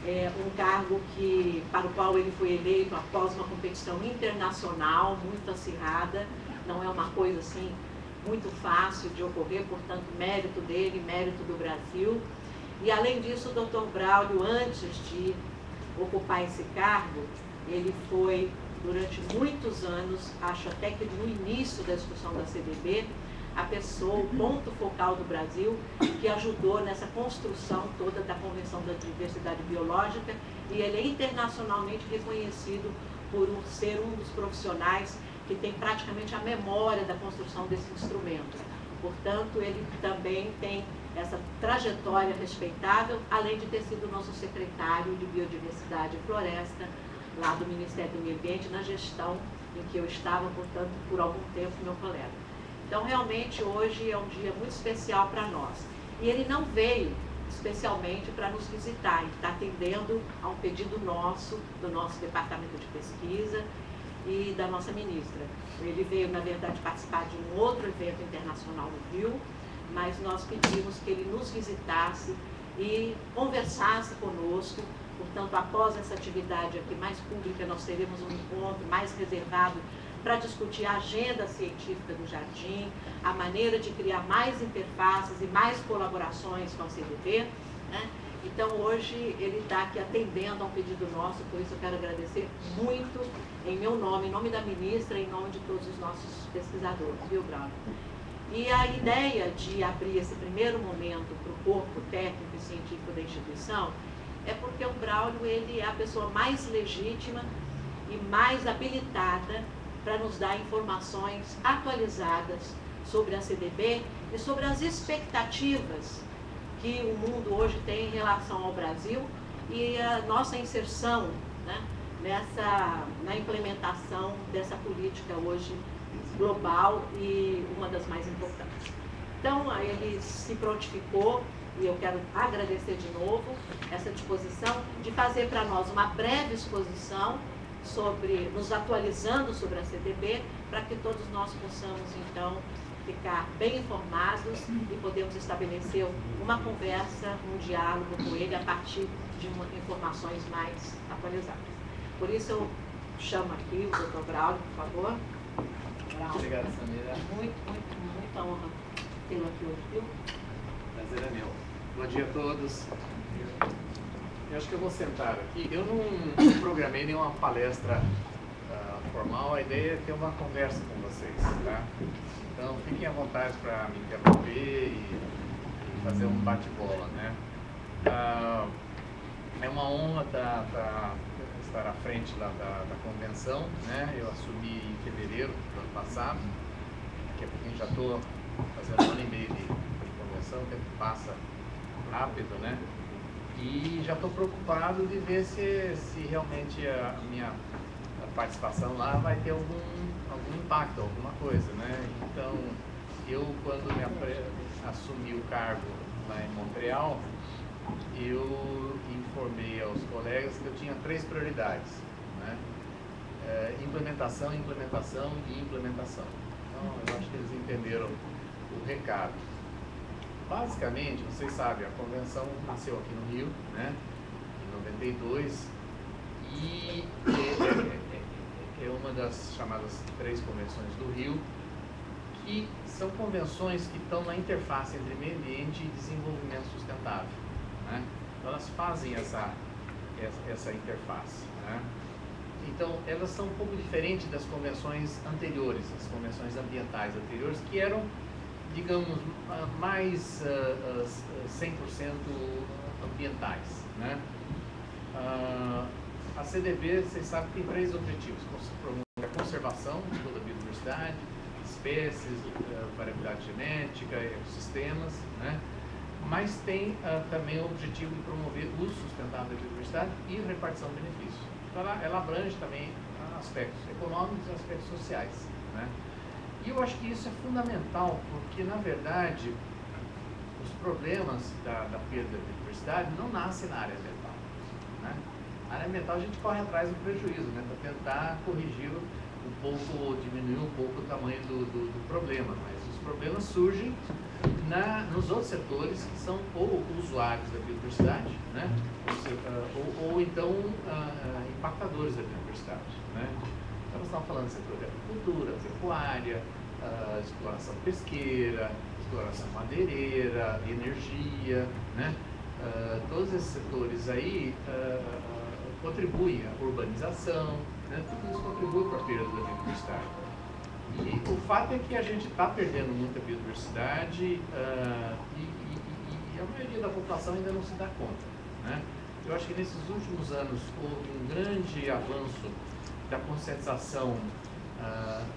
um cargo para o qual ele foi eleito após uma competição internacional muito acirrada. Não é uma coisa assim muito fácil de ocorrer, portanto, mérito dele, mérito do Brasil. E, além disso, o Dr. Braulio, antes de ocupar esse cargo, ele foi, durante muitos anos, acho até que no início da discussão da CDB, a pessoa, o ponto focal do Brasil, que ajudou nessa construção toda da Convenção da Diversidade Biológica, e ele é internacionalmente reconhecido por ser um dos profissionais que tem praticamente a memória da construção desse instrumento. Portanto, ele também tem essa trajetória respeitável, além de ter sido nosso secretário de Biodiversidade e Floresta, lá do Ministério do Meio Ambiente, na gestão em que eu estava, portanto, por algum tempo, meu colega. Então, realmente, hoje é um dia muito especial para nós. E ele não veio especialmente para nos visitar, ele está atendendo a um pedido nosso, do nosso departamento de pesquisa e da nossa ministra. Ele veio, na verdade, participar de um outro evento internacional no Rio, mas nós pedimos que ele nos visitasse e conversasse conosco. Portanto, após essa atividade aqui mais pública, nós teremos um encontro mais reservado para discutir a agenda científica do Jardim, a maneira de criar mais interfaces e mais colaborações com a CDB, né? Então, hoje, ele está aqui atendendo a um pedido nosso, por isso eu quero agradecer muito, em meu nome, em nome da ministra, em nome de todos os nossos pesquisadores, viu, Braulio? E a ideia de abrir esse primeiro momento para o corpo técnico e científico da instituição é porque o Braulio, ele é a pessoa mais legítima e mais habilitada para nos dar informações atualizadas sobre a CDB e sobre as expectativas que o mundo hoje tem em relação ao Brasil e a nossa inserção, né, na implementação dessa política hoje global e uma das mais importantes. Então, ele se prontificou, e eu quero agradecer de novo essa disposição de fazer para nós uma breve exposição sobre, nos atualizando sobre a CDB, para que todos nós possamos, então, ficar bem informados e podemos estabelecer uma conversa, um diálogo com ele a partir de informações mais atualizadas. Por isso, eu chamo aqui o Dr. Braulio, por favor. Braulio. Obrigado, Samira. Muita honra tê-lo aqui hoje, viu? Prazer é meu. Bom dia a todos. Eu acho que eu vou sentar aqui. Eu não programei nenhuma palestra formal, a ideia é ter uma conversa com vocês, tá? Então, fiquem à vontade para me interromper e fazer um bate-bola, né? É uma honra estar à frente lá da convenção, né? Eu assumi em fevereiro do ano passado, daqui a pouquinho já estou fazendo 1 ano e meio de convenção, o tempo passa rápido, né? E já estou preocupado de ver se realmente a minha participação lá vai ter algum impacto, alguma coisa, né? Então, eu quando assumi o cargo lá em Montreal, eu informei aos colegas que eu tinha 3 prioridades, né? Implementação, implementação e implementação. Então, eu acho que eles entenderam o recado. Basicamente, vocês sabem, a convenção nasceu aqui no Rio, né, em 92, e é uma das chamadas 3 convenções do Rio, que são convenções que estão na interface entre meio ambiente e desenvolvimento sustentável, né? Então, elas fazem essa interface, né? Então, elas são um pouco diferentes das convenções anteriores, as convenções ambientais anteriores, que eram, digamos, mais 100% ambientais, né? A CDB, vocês sabem, tem 3 objetivos: promover a conservação de toda a biodiversidade, espécies, variabilidade genética, ecossistemas, né? Mas tem também o objetivo de promover o uso sustentável da biodiversidade e repartição de benefícios. Então, ela abrange também aspectos econômicos e aspectos sociais, né? E eu acho que isso é fundamental, porque, na verdade, os problemas da perda da biodiversidade não nascem na área ambiental, né? Na área ambiental a gente corre atrás do prejuízo, né, para tentar corrigir diminuir um pouco o tamanho do problema, mas os problemas surgem nos outros setores que são ou usuários da biodiversidade, né, ou então impactadores da biodiversidade, né? Então, nós estamos falando do setor de agricultura, pecuária, exploração pesqueira, exploração madeireira, energia, né? Todos esses setores aí contribuem à urbanização, né? Tudo isso contribui para a perda da biodiversidade. E o fato é que a gente está perdendo muita biodiversidade e a maioria da população ainda não se dá conta, né? Eu acho que nesses últimos anos houve um grande avanço da conscientização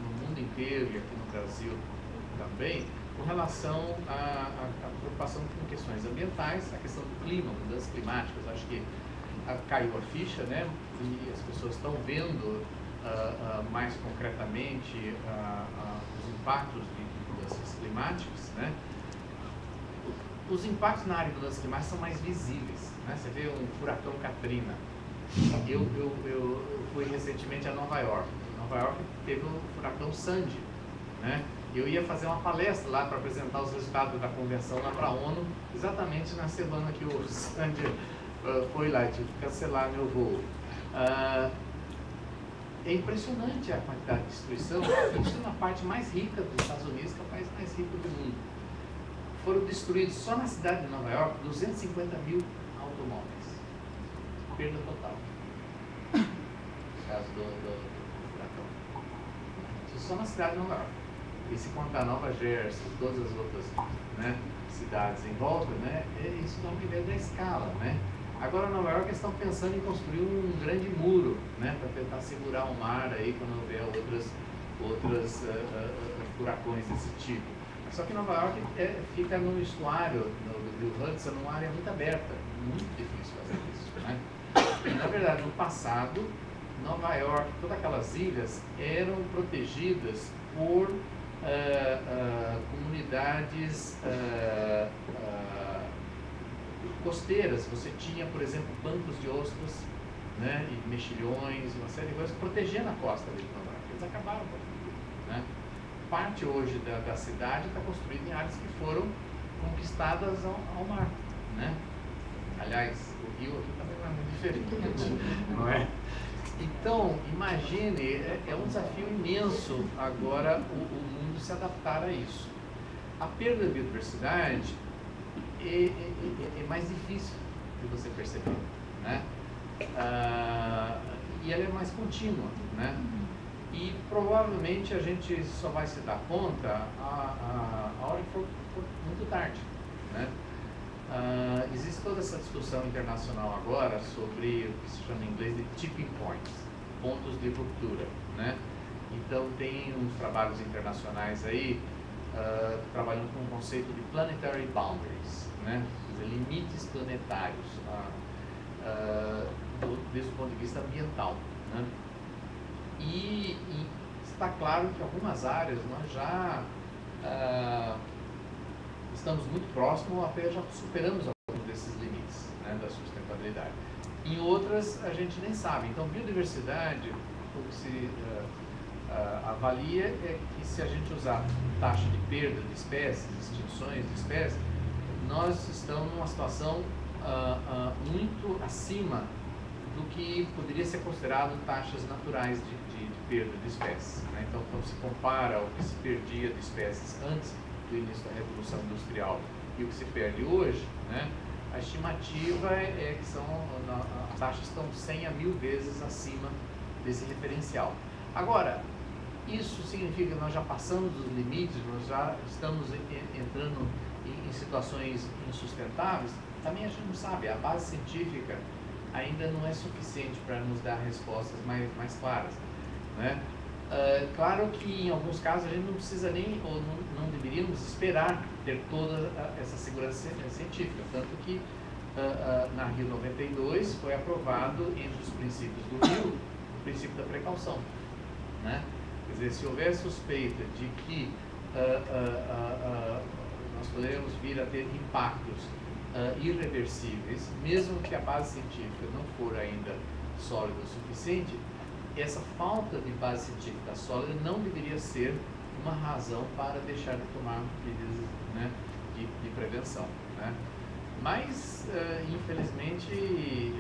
no mundo inteiro e aqui no Brasil também, com relação à preocupação com questões ambientais, a questão do clima, mudanças climáticas. Acho que caiu a ficha, né? E as pessoas estão vendo mais concretamente os impactos de mudanças climáticas, né? Os impactos na área de mudanças climáticas são mais visíveis, né? Você vê um furacão Katrina. Eu fui recentemente a Nova York. Nova York teve o furacão Sandy, né? Eu ia fazer uma palestra lá para apresentar os resultados da convenção lá para a ONU, exatamente na semana que o Sandy foi lá, tive que cancelar meu voo. É impressionante a quantidade de destruição, isso na parte mais rica dos Estados Unidos, que é o país mais rico do mundo. Foram destruídos só na cidade de Nova York 250 mil automóveis. Perda total. No caso do furacão. Isso só na cidade de Nova York. E se contar Nova Jersey e todas as outras, né, cidades em volta, né, isso dá uma ideia da escala, né? Agora, em Nova York, eles estão pensando em construir um grande muro, né, para tentar segurar o mar aí quando houver outras furacões desse tipo. Só que Nova York fica no estuário do Rio Hudson, numa área muito aberta, muito difícil fazer isso, né? Na verdade, no passado, Nova York, todas aquelas ilhas eram protegidas por comunidades costeiras. Você tinha, por exemplo, bancos de ostras, né, e mexilhões, uma série de coisas protegendo a costa de Nova York. Eles acabaram com aquilo, né? Parte hoje da cidade está construída em áreas que foram conquistadas ao mar, né? Aliás, o rio aqui também não é muito diferente, não é? Então, imagine, é um desafio imenso agora o mundo se adaptar a isso. A perda da biodiversidade é mais difícil de você perceber, né? E ela é mais contínua, né? E provavelmente a gente só vai se dar conta a hora que for muito tarde, né? Existe toda essa discussão internacional agora sobre o que se chama em inglês de tipping points, pontos de ruptura, né? Então tem uns trabalhos internacionais aí trabalhando com o conceito de planetary boundaries, né? Quer dizer, limites planetários, desde o ponto de vista ambiental, né? E está claro que em algumas áreas nós já estamos muito próximos, ou até já superamos alguns desses limites, né, da sustentabilidade. Em outras a gente nem sabe. Então, biodiversidade, o que se avalia é que se a gente usar taxa de perda de espécies, extinções de espécies, nós estamos numa situação muito acima do que poderia ser considerado taxas naturais de perda de espécies, né? Então, quando se compara o que se perdia de espécies antes do início da Revolução Industrial e o que se perde hoje, né, a estimativa é que as taxas estão 100 a 1000 vezes acima desse referencial. Agora, isso significa que nós já passamos dos limites, nós já estamos entrando em situações insustentáveis? Também a gente não sabe. A base científica ainda não é suficiente para nos dar respostas mais claras, né? Claro que em alguns casos a gente não precisa nem, ou não deveríamos esperar ter toda essa segurança científica, tanto que na Rio 92 foi aprovado entre os princípios do Rio o princípio da precaução, né? Quer dizer, se houver suspeita de que nós poderemos vir a ter impactos irreversíveis, mesmo que a base científica não for ainda sólida o suficiente, essa falta de base científica sólida não deveria ser uma razão para deixar de tomar medidas, né, de prevenção, né? Mas, infelizmente,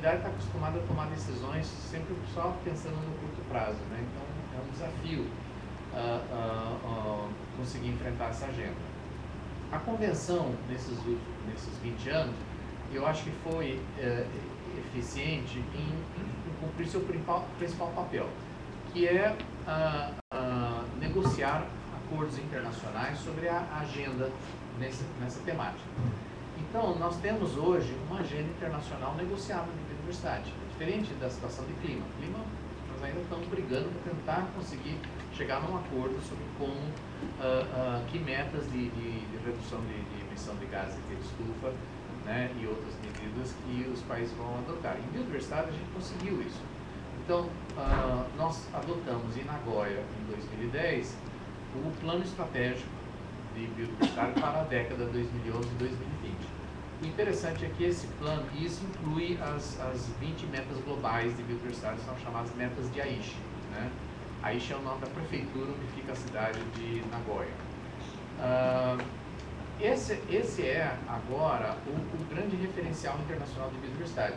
humanidade está acostumada a tomar decisões sempre só pensando no curto prazo, né? Então é um desafio conseguir enfrentar essa agenda. A convenção, nesses 20 anos, eu acho que foi eficiente em cumprir seu principal papel, que é negociar acordos internacionais sobre a agenda nessa temática. Então, nós temos hoje uma agenda internacional negociada de biodiversidade, diferente da situação de clima. Nós ainda estamos brigando para tentar conseguir chegar num acordo sobre como, que metas de redução de emissão de gases de estufa, né, e outras medidas que os países vão adotar. Em biodiversidade a gente conseguiu isso. Então, nós adotamos em Nagoya, em 2010, o Plano Estratégico de Biodiversidade para a década 2011 e 2020. O interessante é que esse plano, e isso inclui as 20 metas globais de biodiversidade, são chamadas metas de Aichi, né? Aichi é o nome da prefeitura onde fica a cidade de Nagoya. Esse é agora o grande referencial internacional de biodiversidade.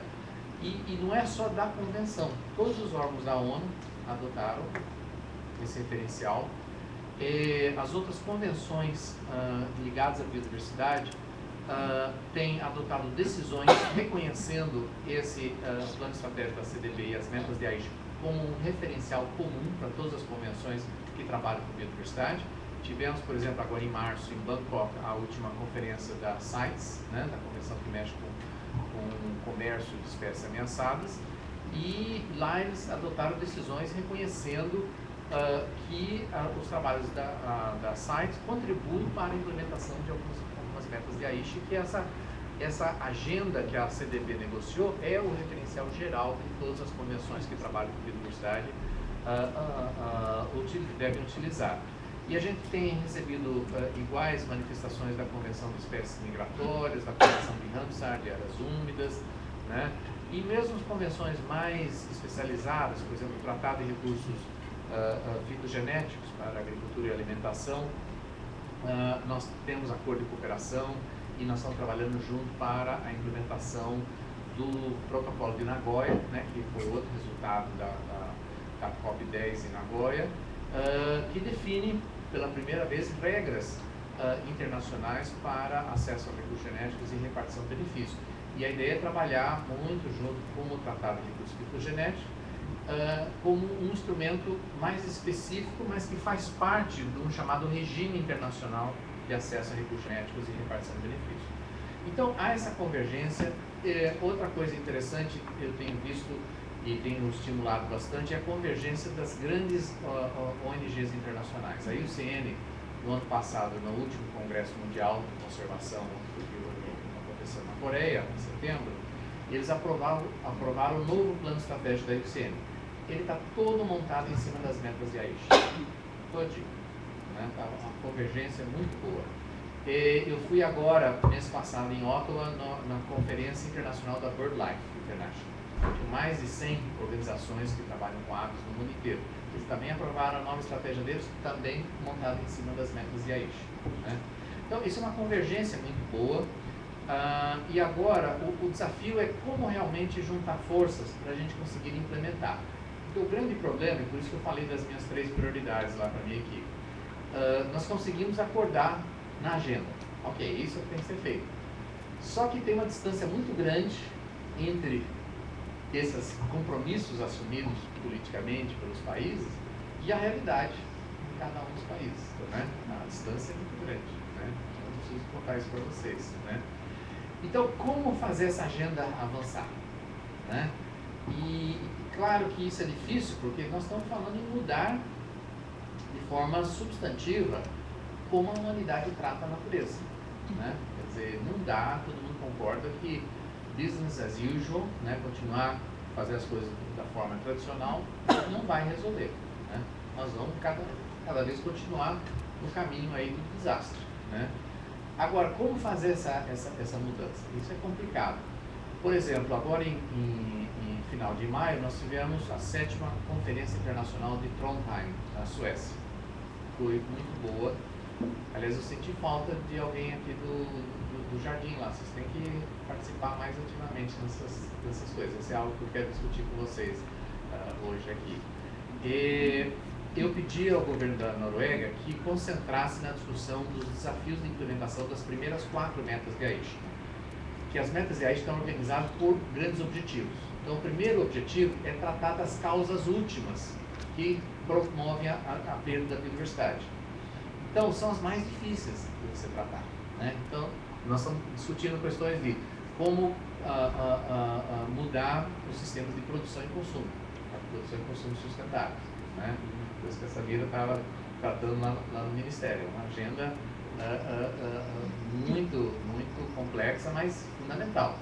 E não é só da convenção. Todos os órgãos da ONU adotaram esse referencial. As outras convenções ligadas à biodiversidade têm adotado decisões reconhecendo esse plano estratégico da CDB e as metas de Aichi como um referencial comum para todas as convenções que trabalham com biodiversidade. Tivemos, por exemplo, agora em março, em Bangkok, a última conferência da CITES, né, da convenção que mexe com o comércio de espécies ameaçadas, e lá eles adotaram decisões reconhecendo que os trabalhos da CITES contribuem para a implementação de algumas metas de Aichi, que essa agenda que a CDB negociou é o referencial geral de todas as convenções que trabalham com biodiversidade devem utilizar. E a gente tem recebido iguais manifestações da Convenção de Espécies Migratórias, da Convenção de Ramsar, de áreas úmidas, né? E mesmo as convenções mais especializadas, por exemplo, o Tratado de Recursos Fitogenéticos para a Agricultura e Alimentação, nós temos acordo de cooperação e nós estamos trabalhando junto para a implementação do Protocolo de Nagoya, né, que foi outro resultado da COP10 em Nagoya, que define pela primeira vez regras internacionais para acesso a recursos genéticos e repartição de benefícios. E a ideia é trabalhar muito junto com o Tratado de Recursos Fitogenéticos como um instrumento mais específico, mas que faz parte de um chamado regime internacional de acesso a recursos genéticos e repartição de benefícios. Então, há essa convergência. Outra coisa interessante que eu tenho visto e tenho estimulado bastante é a convergência das grandes ONGs internacionais. A IUCN, no ano passado, no último Congresso Mundial de Conservação, que aconteceu na Coreia, em setembro, eles aprovaram o novo plano estratégico da IUCN. Ele está todo montado em cima das metas de Aichi. Todinho. Né? Tá uma convergência muito boa. Eu fui agora, mês passado, em Ottawa, na Conferência Internacional da BirdLife International. Com mais de 100 organizações que trabalham com aves no mundo inteiro. Eles também aprovaram a nova estratégia deles, também montada em cima das metas de Aichi. Né? Então, isso é uma convergência muito boa. E agora, o desafio é como realmente juntar forças para a gente conseguir implementar. Porque o grande problema, e por isso que eu falei das minhas 3 prioridades lá para a minha equipe, nós conseguimos acordar na agenda. Ok, isso é o que tem que ser feito. Só que tem uma distância muito grande entre esses compromissos assumidos politicamente pelos países e a realidade em cada um dos países. Né? A distância é muito grande. Né? Eu não preciso contar isso para vocês. Né? Então, como fazer essa agenda avançar? Né? E claro que isso é difícil, porque nós estamos falando em mudar de forma substantiva como a humanidade trata a natureza. Né? Quer dizer, não dá, todo mundo concorda que business as usual, né, continuar a fazer as coisas da forma tradicional, não vai resolver. Né? Nós vamos cada vez continuar no caminho aí do desastre. Né? Agora, como fazer essa mudança? Isso é complicado. Por exemplo, agora em final de maio, nós tivemos a 7ª Conferência Internacional de Trondheim, na Suécia. Foi muito boa. Aliás, eu senti falta de alguém aqui do Jardim lá. Vocês têm que participar mais ativamente dessas coisas. Isso é algo que eu quero discutir com vocês hoje aqui. Eu pedi ao governo da Noruega que concentrasse na discussão dos desafios de implementação das primeiras 4 metas de Aichi. Que as metas de Aichi estão organizadas por grandes objetivos. Então, o primeiro objetivo é tratar das causas últimas que promovem a perda da biodiversidade. Então, são as mais difíceis de se tratar, né? Então, nós estamos discutindo questões de como mudar os sistemas de produção e consumo, a produção e consumo sustentável, né? Coisa que a Samira estava tratando lá no Ministério. É uma agenda muito complexa, mas fundamental.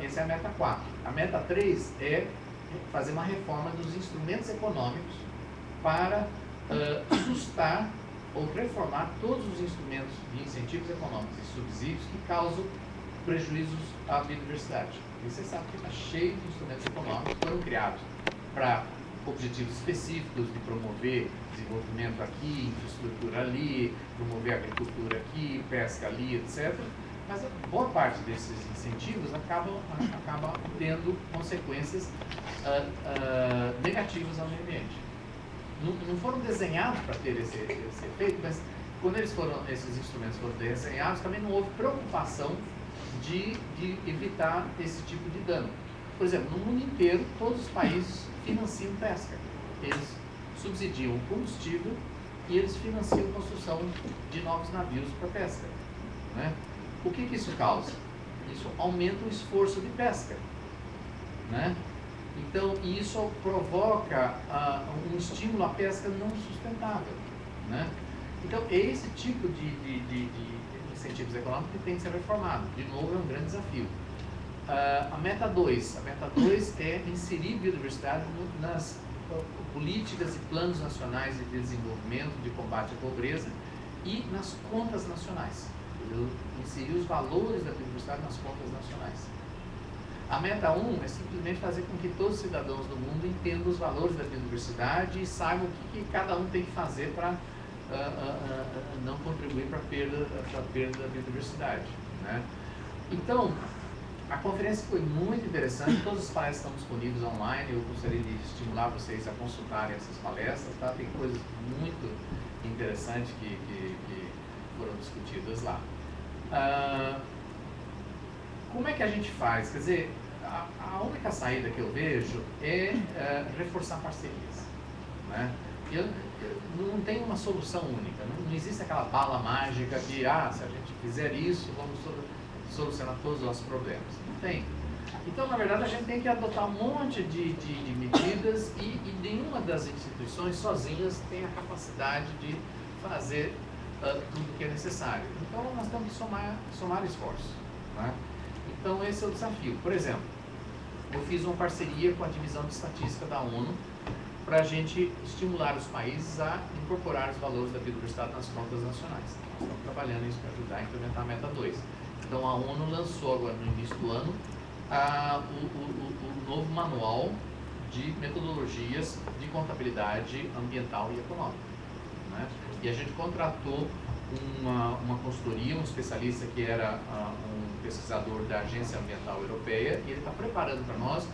Essa é a meta 4. A meta 3 é fazer uma reforma dos instrumentos econômicos para sustar ou reformar todos os instrumentos de incentivos econômicos e subsídios que causam prejuízos à biodiversidade. E você sabe que está cheio de instrumentos econômicos que foram criados para objetivos específicos de promover desenvolvimento aqui, infraestrutura ali, promover agricultura aqui, pesca ali, etc. Mas a boa parte desses incentivos acaba tendo consequências negativas ao meio ambiente. Não foram desenhados para ter esse efeito, mas quando esses instrumentos foram desenhados, também não houve preocupação de evitar esse tipo de dano. Por exemplo, no mundo inteiro, todos os países financiam pesca. Eles subsidiam o combustível e eles financiam a construção de novos navios para pesca, né? O que isso causa? Isso aumenta o esforço de pesca, né? Então, isso provoca um estímulo à pesca não sustentável, né? Então, é esse tipo de incentivos econômicos que tem que ser reformado. De novo, é um grande desafio. A meta 2 é inserir biodiversidade nas políticas e planos nacionais de desenvolvimento, de combate à pobreza e nas contas nacionais. Inserir os valores da biodiversidade nas contas nacionais. A meta 1 é simplesmente fazer com que todos os cidadãos do mundo entendam os valores da biodiversidade e saibam o que cada um tem que fazer para não contribuir para a perda da biodiversidade, né? Então, a conferência foi muito interessante, todas as palestras estão disponíveis online, eu gostaria de estimular vocês a consultarem essas palestras, tá? Tem coisas muito interessantes que foram discutidas lá. Como é que a gente faz? Quer dizer, a única saída que eu vejo é reforçar parcerias, né? Não tem uma solução única, não existe aquela bala mágica de, se a gente fizer isso, vamos solucionar todos os nossos problemas. Não tem. Então, na verdade, a gente tem que adotar um monte de medidas e nenhuma das instituições sozinhas tem a capacidade de fazer tudo o que é necessário. Então, nós temos que somar esforços, né? Então, esse é o desafio. Por exemplo, eu fiz uma parceria com a Divisão de Estatística da ONU para a gente estimular os países a incorporar os valores da biodiversidade nas contas nacionais. Nós estamos trabalhando isso para ajudar a implementar a meta 2. Então, a ONU lançou agora no início do ano o novo manual de metodologias de contabilidade ambiental e econômica, né? E a gente contratou uma consultoria, um especialista que era um pesquisador da Agência Ambiental Europeia, e ele está preparando para nós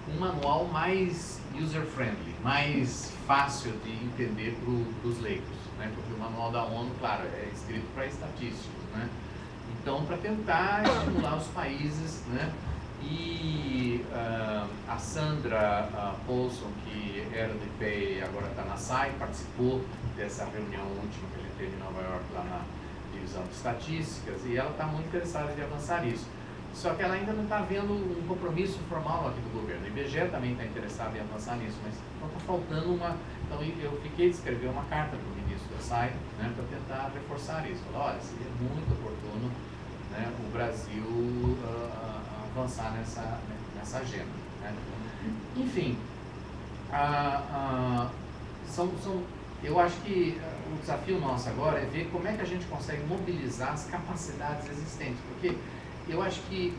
um manual mais user-friendly, mais fácil de entender para os leigos, né? Porque o manual da ONU, claro, é escrito para estatísticos, né? Então, para tentar estimular os países, né? E a Sandra Paulson, que era do IPEA e agora está na SAI, participou dessa reunião última que a gente teve em Nova York, lá na Divisão de Estatísticas, e ela está muito interessada em avançar isso. Só que ela ainda não está vendo um compromisso formal aqui do governo. O IBGE também está interessado em avançar nisso, mas está faltando uma... Então, eu fiquei de escrever uma carta para o ministro da SAI, né, para tentar reforçar isso. Falar, olha, seria muito oportuno, né, o Brasil avançar nessa agenda, né? Enfim, eu acho que o desafio nosso agora é ver como é que a gente consegue mobilizar as capacidades existentes, porque eu acho que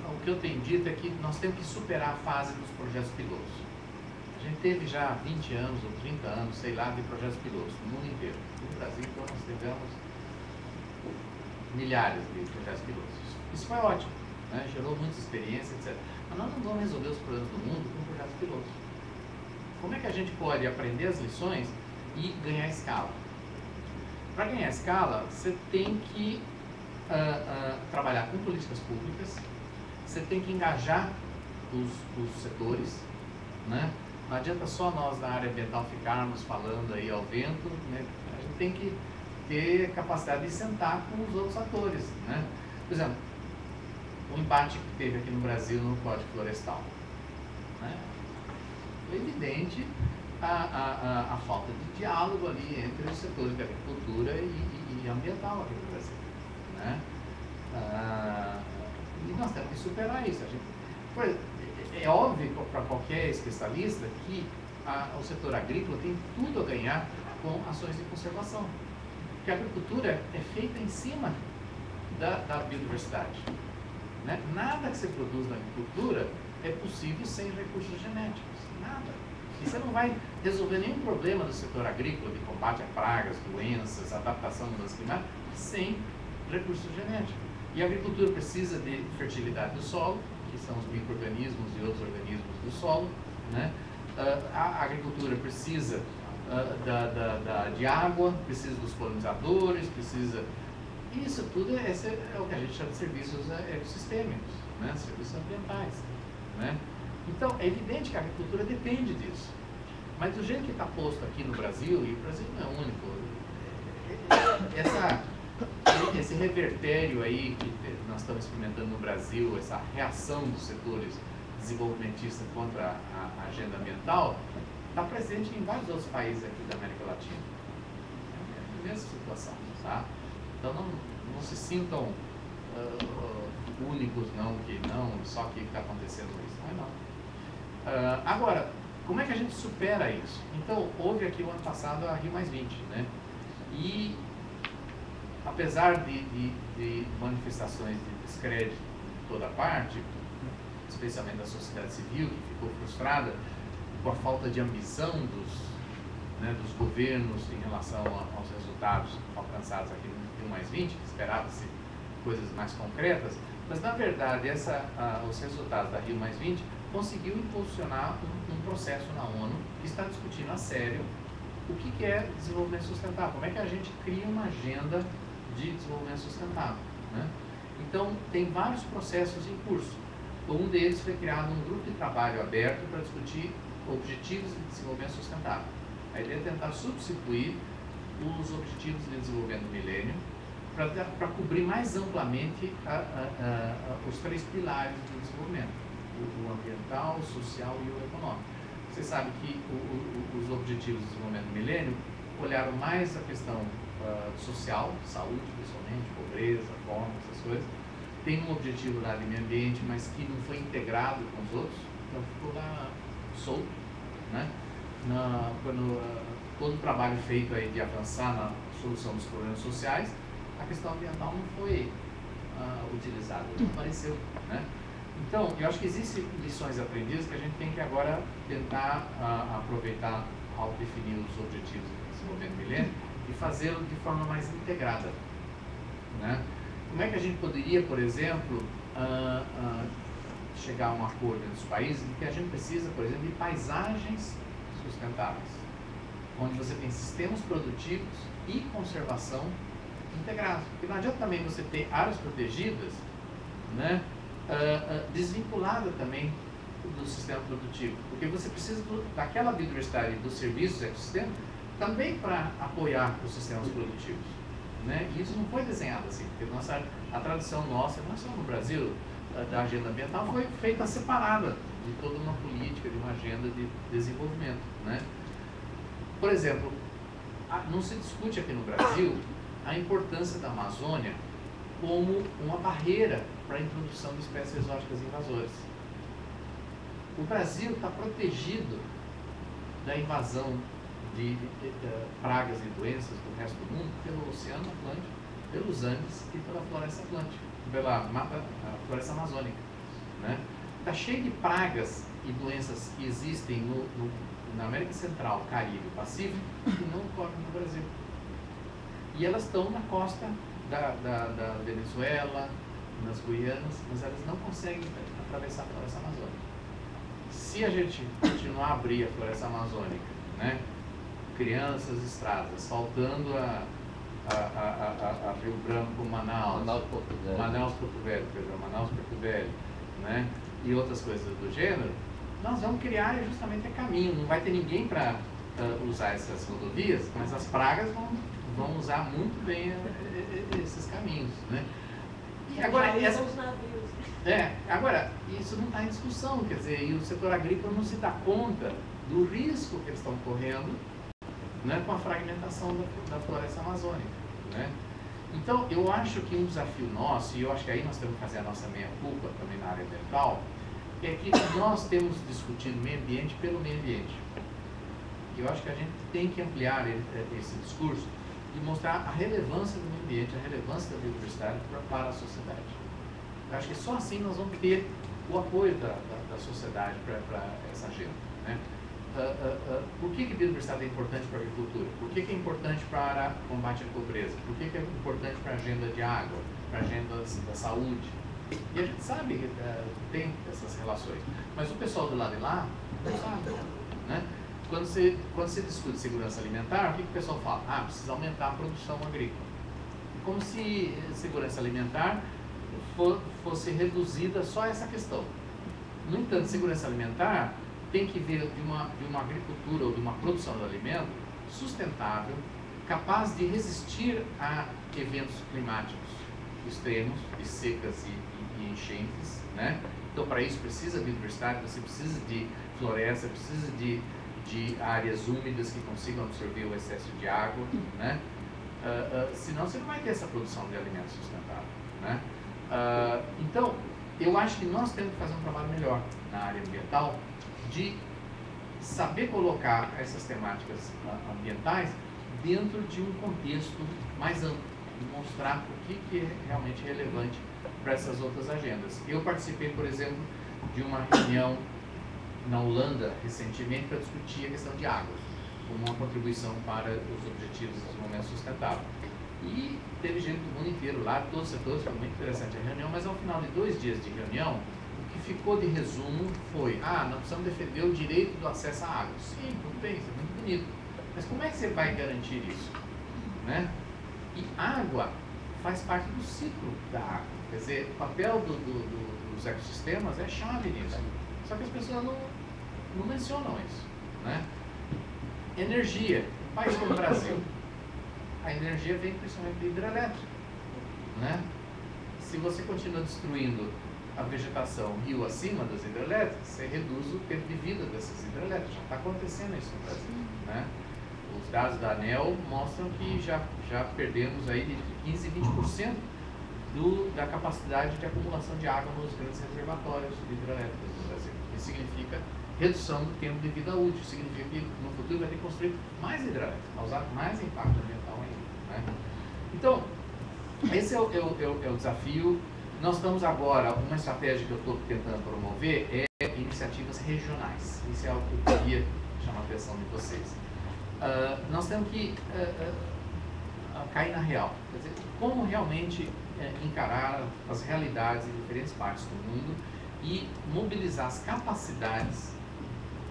o que eu tenho dito é que nós temos que superar a fase dos projetos pilotos. A A gente teve já 20 anos ou 30 anos, sei lá, de projetos pilotos no mundo inteiro. No Brasil, então, nós tivemos milhares de projetos pilotos. Isso foi ótimo, né? Gerou muita experiência, etc. Mas nós não vamos resolver os problemas do mundo com projetos pilotos. Como é que a gente pode aprender as lições e ganhar escala? Para ganhar escala, você tem que trabalhar com políticas públicas, você tem que engajar os setores, né? Não adianta só nós na área ambiental ficarmos falando aí ao vento, né? A gente tem que ter capacidade de sentar com os outros atores, né? Por exemplo, o embate que teve aqui no Brasil no Código Florestal, né? Foi evidente a falta de diálogo ali entre os setores de agricultura e ambiental aqui no Brasil, né? E nós temos que superar isso. É óbvio para qualquer especialista que o setor agrícola tem tudo a ganhar com ações de conservação. Porque a agricultura é feita em cima da biodiversidade, né? Nada que se produz na agricultura é possível sem recursos genéticos. Nada. E você não vai resolver nenhum problema do setor agrícola de combate a pragas, doenças, adaptação à mudança climática sem recursos genéticos. E a agricultura precisa de fertilidade do solo, que são os micro-organismos e outros organismos do solo, né? A agricultura precisa de água, precisa dos polinizadores, precisa... Isso tudo é o que a gente chama de serviços ecossistêmicos, né? Serviços ambientais, né? Então, é evidente que a agricultura depende disso. Mas do jeito que está posto aqui no Brasil, e o Brasil não é único, esse revertério aí que nós estamos experimentando no Brasil, essa reação dos setores desenvolvimentistas contra a agenda ambiental, está presente em vários outros países aqui da América Latina. É a mesma situação, tá? Então não se sintam únicos, não, que não, só que está acontecendo isso. Não. Agora, como é que a gente supera isso? Então, houve aqui o ano passado a Rio+20, né? E apesar de manifestações de descrédito de toda parte, especialmente da sociedade civil, que ficou frustrada com a falta de ambição dos governos em relação aos resultados alcançados aqui no Rio+20, que esperava-se coisas mais concretas, mas na verdade os resultados da Rio+20 conseguiu impulsionar um processo na ONU que está discutindo a sério o que é desenvolvimento sustentável, como é que a gente cria uma agenda de desenvolvimento sustentável, né? Então, tem vários processos em curso. Um deles foi criado um grupo de trabalho aberto para discutir objetivos de desenvolvimento sustentável. A ideia é tentar substituir os objetivos de desenvolvimento do milênio para cobrir mais amplamente os 3 pilares do desenvolvimento: o ambiental, o social e o econômico. Você sabe que os objetivos de desenvolvimento do milênio olharam mais a questão social, saúde principalmente, pobreza, fome, essas coisas. Tem um objetivo lá de meio ambiente, mas que não foi integrado com os outros, então ficou lá solto, né? Todo o trabalho feito aí de avançar na solução dos problemas sociais, a questão ambiental não foi utilizada, não apareceu, né? Então, eu acho que existem lições aprendidas que a gente tem que agora tentar aproveitar ao definir os objetivos do desenvolvimento milênio e fazê-lo de forma mais integrada, né? Como é que a gente poderia, por exemplo, chegar a um acordo entre os países de que a gente precisa, por exemplo, de paisagens sustentáveis, onde você tem sistemas produtivos e conservação integrados? Porque não adianta também você ter áreas protegidas, né, desvinculada também do sistema produtivo, porque você precisa daquela biodiversidade dos serviços ecossistêmicos também para apoiar os sistemas produtivos, né? E isso não foi desenhado assim, porque a tradição nossa, não só no Brasil, da agenda ambiental foi feita separada de toda uma política, de uma agenda de desenvolvimento, né? Por exemplo, não se discute aqui no Brasil a importância da Amazônia como uma barreira para a introdução de espécies exóticas invasoras. O Brasil está protegido da invasão de pragas e doenças do resto do mundo pelo Oceano Atlântico, pelos Andes e pela Floresta Atlântica, pela Floresta Amazônica, né? está cheio de pragas e doenças que existem na América Central, Caribe e Pacífico, que não ocorrem no Brasil. E elas estão na costa da Venezuela, nas Guianas, mas elas não conseguem atravessar a floresta amazônica. Se a gente continuar a abrir a floresta amazônica, né, crianças, estradas, faltando a Rio Branco, Manaus, Porto Velho, né, e outras coisas do gênero, nós vamos criar justamente caminho. Não vai ter ninguém para usar essas rodovias, mas as pragas vão usar muito bem esses caminhos, né? E agora, agora, isso não está em discussão, quer dizer, e o setor agrícola não se dá conta do risco que eles estão correndo, né, com a fragmentação da floresta amazônica, né? Então, eu acho que um desafio nosso, e eu acho que aí nós temos que fazer a nossa meia-culpa também na área ambiental, é que nós temos discutido meio ambiente pelo meio ambiente. Eu acho que a gente tem que ampliar esse discurso e mostrar a relevância do meio ambiente, a relevância da biodiversidade para a sociedade. Eu acho que só assim nós vamos ter o apoio da sociedade para essa agenda, né? Por que biodiversidade é importante para a agricultura? Por que é importante para o combate à pobreza? Por que é importante para a agenda de água, para a agenda da saúde? E a gente sabe que tem essas relações, mas o pessoal do lado de lá não sabe, né? Quando se discute segurança alimentar, o que o pessoal fala? Ah, precisa aumentar a produção agrícola. Como se segurança alimentar fosse reduzida só a essa questão. No entanto, segurança alimentar tem que vir de uma agricultura ou de uma produção de alimento sustentável, capaz de resistir a eventos climáticos extremos, de secas e enchentes, né? Então, para isso precisa de biodiversidade, você precisa de floresta, precisa de áreas úmidas que consigam absorver o excesso de água, né? Senão você não vai ter essa produção de alimentos sustentável, né? Então, eu acho que nós temos que fazer um trabalho melhor na área ambiental de saber colocar essas temáticas ambientais dentro de um contexto mais amplo e mostrar o que é realmente relevante para essas outras agendas. Eu participei, por exemplo, de uma reunião na Holanda recentemente para discutir a questão de água como uma contribuição para os objetivos do desenvolvimento sustentável. E teve gente do mundo inteiro lá, todos os setores, foi muito interessante a reunião, mas ao final de 2 dias de reunião, o que ficou de resumo foi: nós precisamos defender o direito do acesso à água. Sim, tudo bem, isso é muito bonito, mas como é que você vai garantir isso, né? E água faz parte do ciclo da água, quer dizer, o papel dos ecossistemas é chave nisso, só que as pessoas não mencionam isso, né? Energia, um país como o Brasil, a energia vem principalmente do hidrelétrico, né? Se você continua destruindo a vegetação rio acima das hidrelétricas, você reduz o tempo de vida dessas hidrelétricas. Já está acontecendo isso no Brasil, né? Os dados da ANEEL mostram que já perdemos aí de 15% a 20% da capacidade de acumulação de água nos grandes reservatórios hidrelétricos do Brasil. Isso significa redução do tempo de vida útil, significa que no futuro vai ter que construir mais hidrelétricas, causar mais impacto ambiental ainda, né? Então, esse é o desafio. Nós estamos agora, uma estratégia que eu estou tentando promover é iniciativas regionais. Isso é o que eu queria chamar a atenção de vocês. Nós temos que cair na real, quer dizer, como realmente encarar as realidades em diferentes partes do mundo e mobilizar as capacidades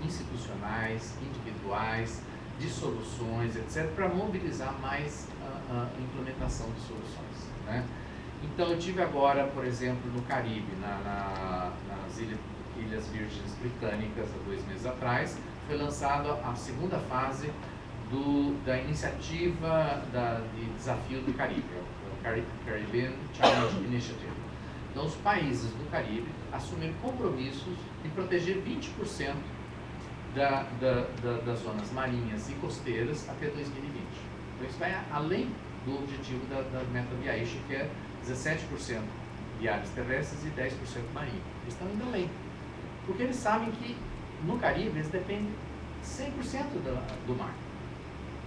institucionais, individuais, de soluções, etc., para mobilizar mais a implementação de soluções, né? Então, eu tive agora, por exemplo, no Caribe, nas Ilhas Virgens Britânicas, há 2 meses atrás, foi lançada a segunda fase da iniciativa de desafio do Caribe, o Caribbean Challenge Initiative. Então, os países do Caribe assumiram compromissos de proteger 20% das zonas marinhas e costeiras até 2020. Então, isso vai além do objetivo da meta de Aichi, que é 17% de áreas terrestres e 10% marinhas. Eles estão indo além, porque eles sabem que no Caribe eles dependem 100% do mar,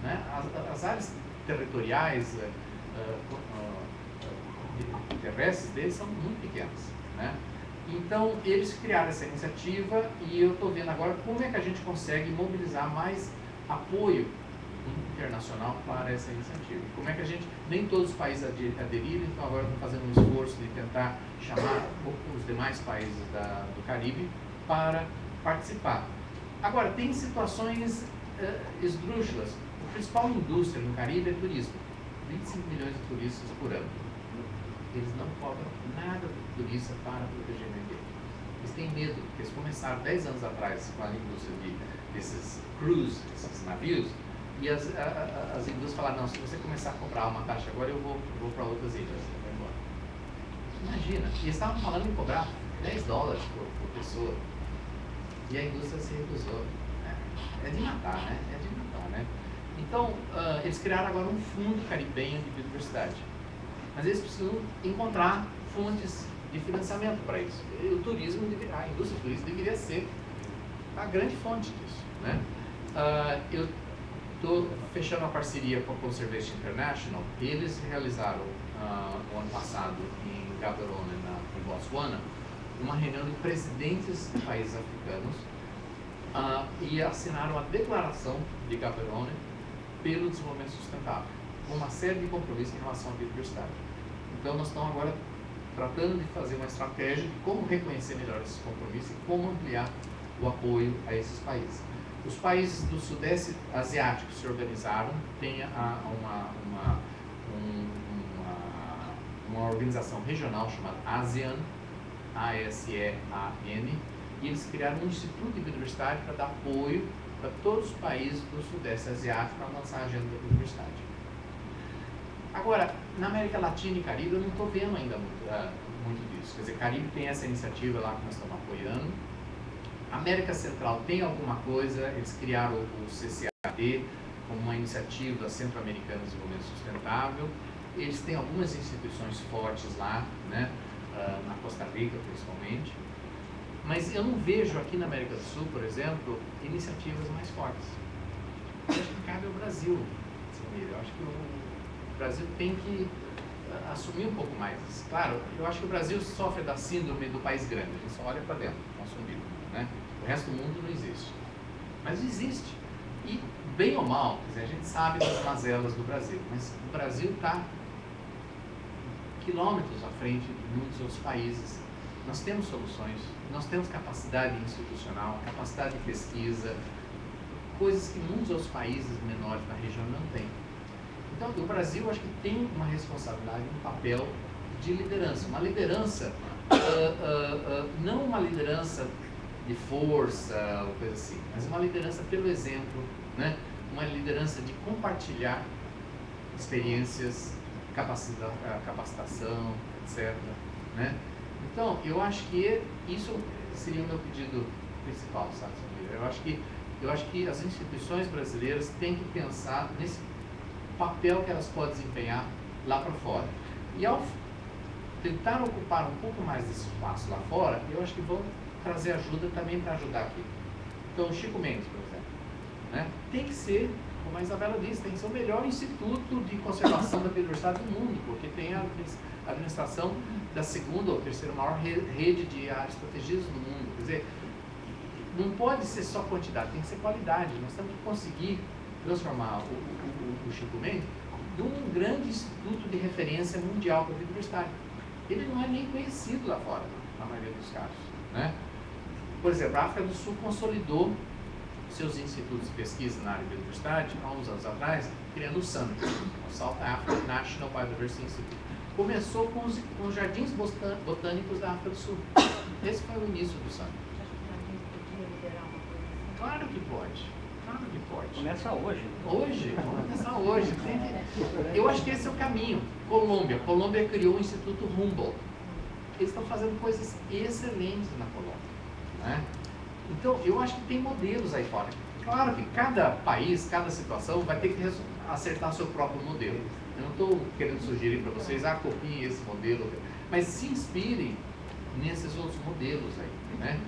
né? As áreas territoriais terrestres deles são muito pequenas, né? Então, eles criaram essa iniciativa e eu estou vendo agora como é que a gente consegue mobilizar mais apoio internacional para essa iniciativa. Como é que a gente, nem todos os países aderiram, então agora estão fazendo um esforço de tentar chamar os demais países do Caribe para participar. Agora, tem situações esdrúxulas. A principal indústria no Caribe é turismo. 25 milhões de turistas por ano. Eles não cobram nada do turista para proteger o meio ambiente. Eles têm medo, porque eles começaram 10 anos atrás com a indústria desses cruise, esses navios, e as indústrias falaram, não, se você começar a cobrar uma taxa agora, eu vou para outras ilhas, você vai embora. Imagina, e eles estavam falando em cobrar $10 por pessoa, e a indústria se recusou. É de matar, né? É de matar, né? Então, eles criaram agora um fundo caribenho de biodiversidade. Mas eles precisam encontrar fontes de financiamento para isso. E o turismo, a indústria turística deveria ser a grande fonte disso, né? Eu estou fechando uma parceria com a Conservation International. Eles realizaram, no ano passado, em Gaborone, em Botswana, uma reunião de presidentes de países africanos e assinaram a Declaração de Gaborone pelo Desenvolvimento Sustentável, com uma série de compromissos em relação à biodiversidade. Então, nós estamos agora tratando de fazer uma estratégia de como reconhecer melhor esses compromissos e como ampliar o apoio a esses países. Os países do Sudeste Asiático se organizaram, tem uma organização regional chamada ASEAN, ASEAN, e eles criaram um Instituto de Biodiversidade para dar apoio para todos os países do Sudeste Asiático para lançar a agenda da biodiversidade. Agora, na América Latina e Caribe, eu não estou vendo ainda muito disso. Quer dizer, Caribe tem essa iniciativa lá que nós estamos apoiando. América Central tem alguma coisa, eles criaram o CCAD como uma iniciativa centro-americana de desenvolvimento sustentável. Eles têm algumas instituições fortes lá, né, na Costa Rica principalmente. Mas eu não vejo aqui na América do Sul, por exemplo, iniciativas mais fortes. Eu acho que cabe ao Brasil. Eu acho que o Brasil tem que assumir um pouco mais. Claro, eu acho que o Brasil sofre da síndrome do país grande. A gente só olha para dentro, nosso umbigo, né? O resto do mundo não existe. Mas existe. E, bem ou mal, quer dizer, a gente sabe das mazelas do Brasil, mas o Brasil está quilômetros à frente de muitos outros países. Nós temos soluções, nós temos capacidade institucional, capacidade de pesquisa, coisas que muitos outros países menores da região não têm. Então, o Brasil, acho que tem uma responsabilidade, um papel de liderança. Uma liderança, não uma liderança de força ou coisa assim, mas uma liderança pelo exemplo, né? Uma liderança de compartilhar experiências, capacitação, etc., né? Então, eu acho que isso seria o meu pedido principal, sabe? Eu acho que as instituições brasileiras têm que pensar nesse papel que elas podem desempenhar lá para fora. E ao tentar ocupar um pouco mais desse espaço lá fora, eu acho que vão trazer ajuda também para ajudar aqui. Então, o Chico Mendes, por exemplo, né, tem que ser, como a Isabela disse, tem que ser o melhor instituto de conservação da biodiversidade do mundo, porque tem a administração da segunda ou terceira maior rede de áreas protegidas do mundo. Quer dizer, não pode ser só quantidade, tem que ser qualidade. Nós temos que conseguir transformar o Chico Mendes num grande instituto de referência mundial para a biodiversidade. Ele não é nem conhecido lá fora, na maioria dos casos, né? Por exemplo, a África do Sul consolidou seus institutos de pesquisa na área de biodiversidade há uns anos atrás, criando o SAN, o South African National Biodiversity Institute. Começou com os jardins botânicos da África do Sul. Esse foi o início do SAN. Claro que pode. Claro que pode. Começa hoje. Hoje? Vamos começar hoje. Eu acho que esse é o caminho. Colômbia criou o Instituto Humboldt. Eles estão fazendo coisas excelentes na Colômbia, né? Então, eu acho que tem modelos aí fora. Claro que cada país, cada situação vai ter que acertar seu próprio modelo. Eu não estou querendo sugerir para vocês, copiem esse modelo, mas se inspirem nesses outros modelos aí, né?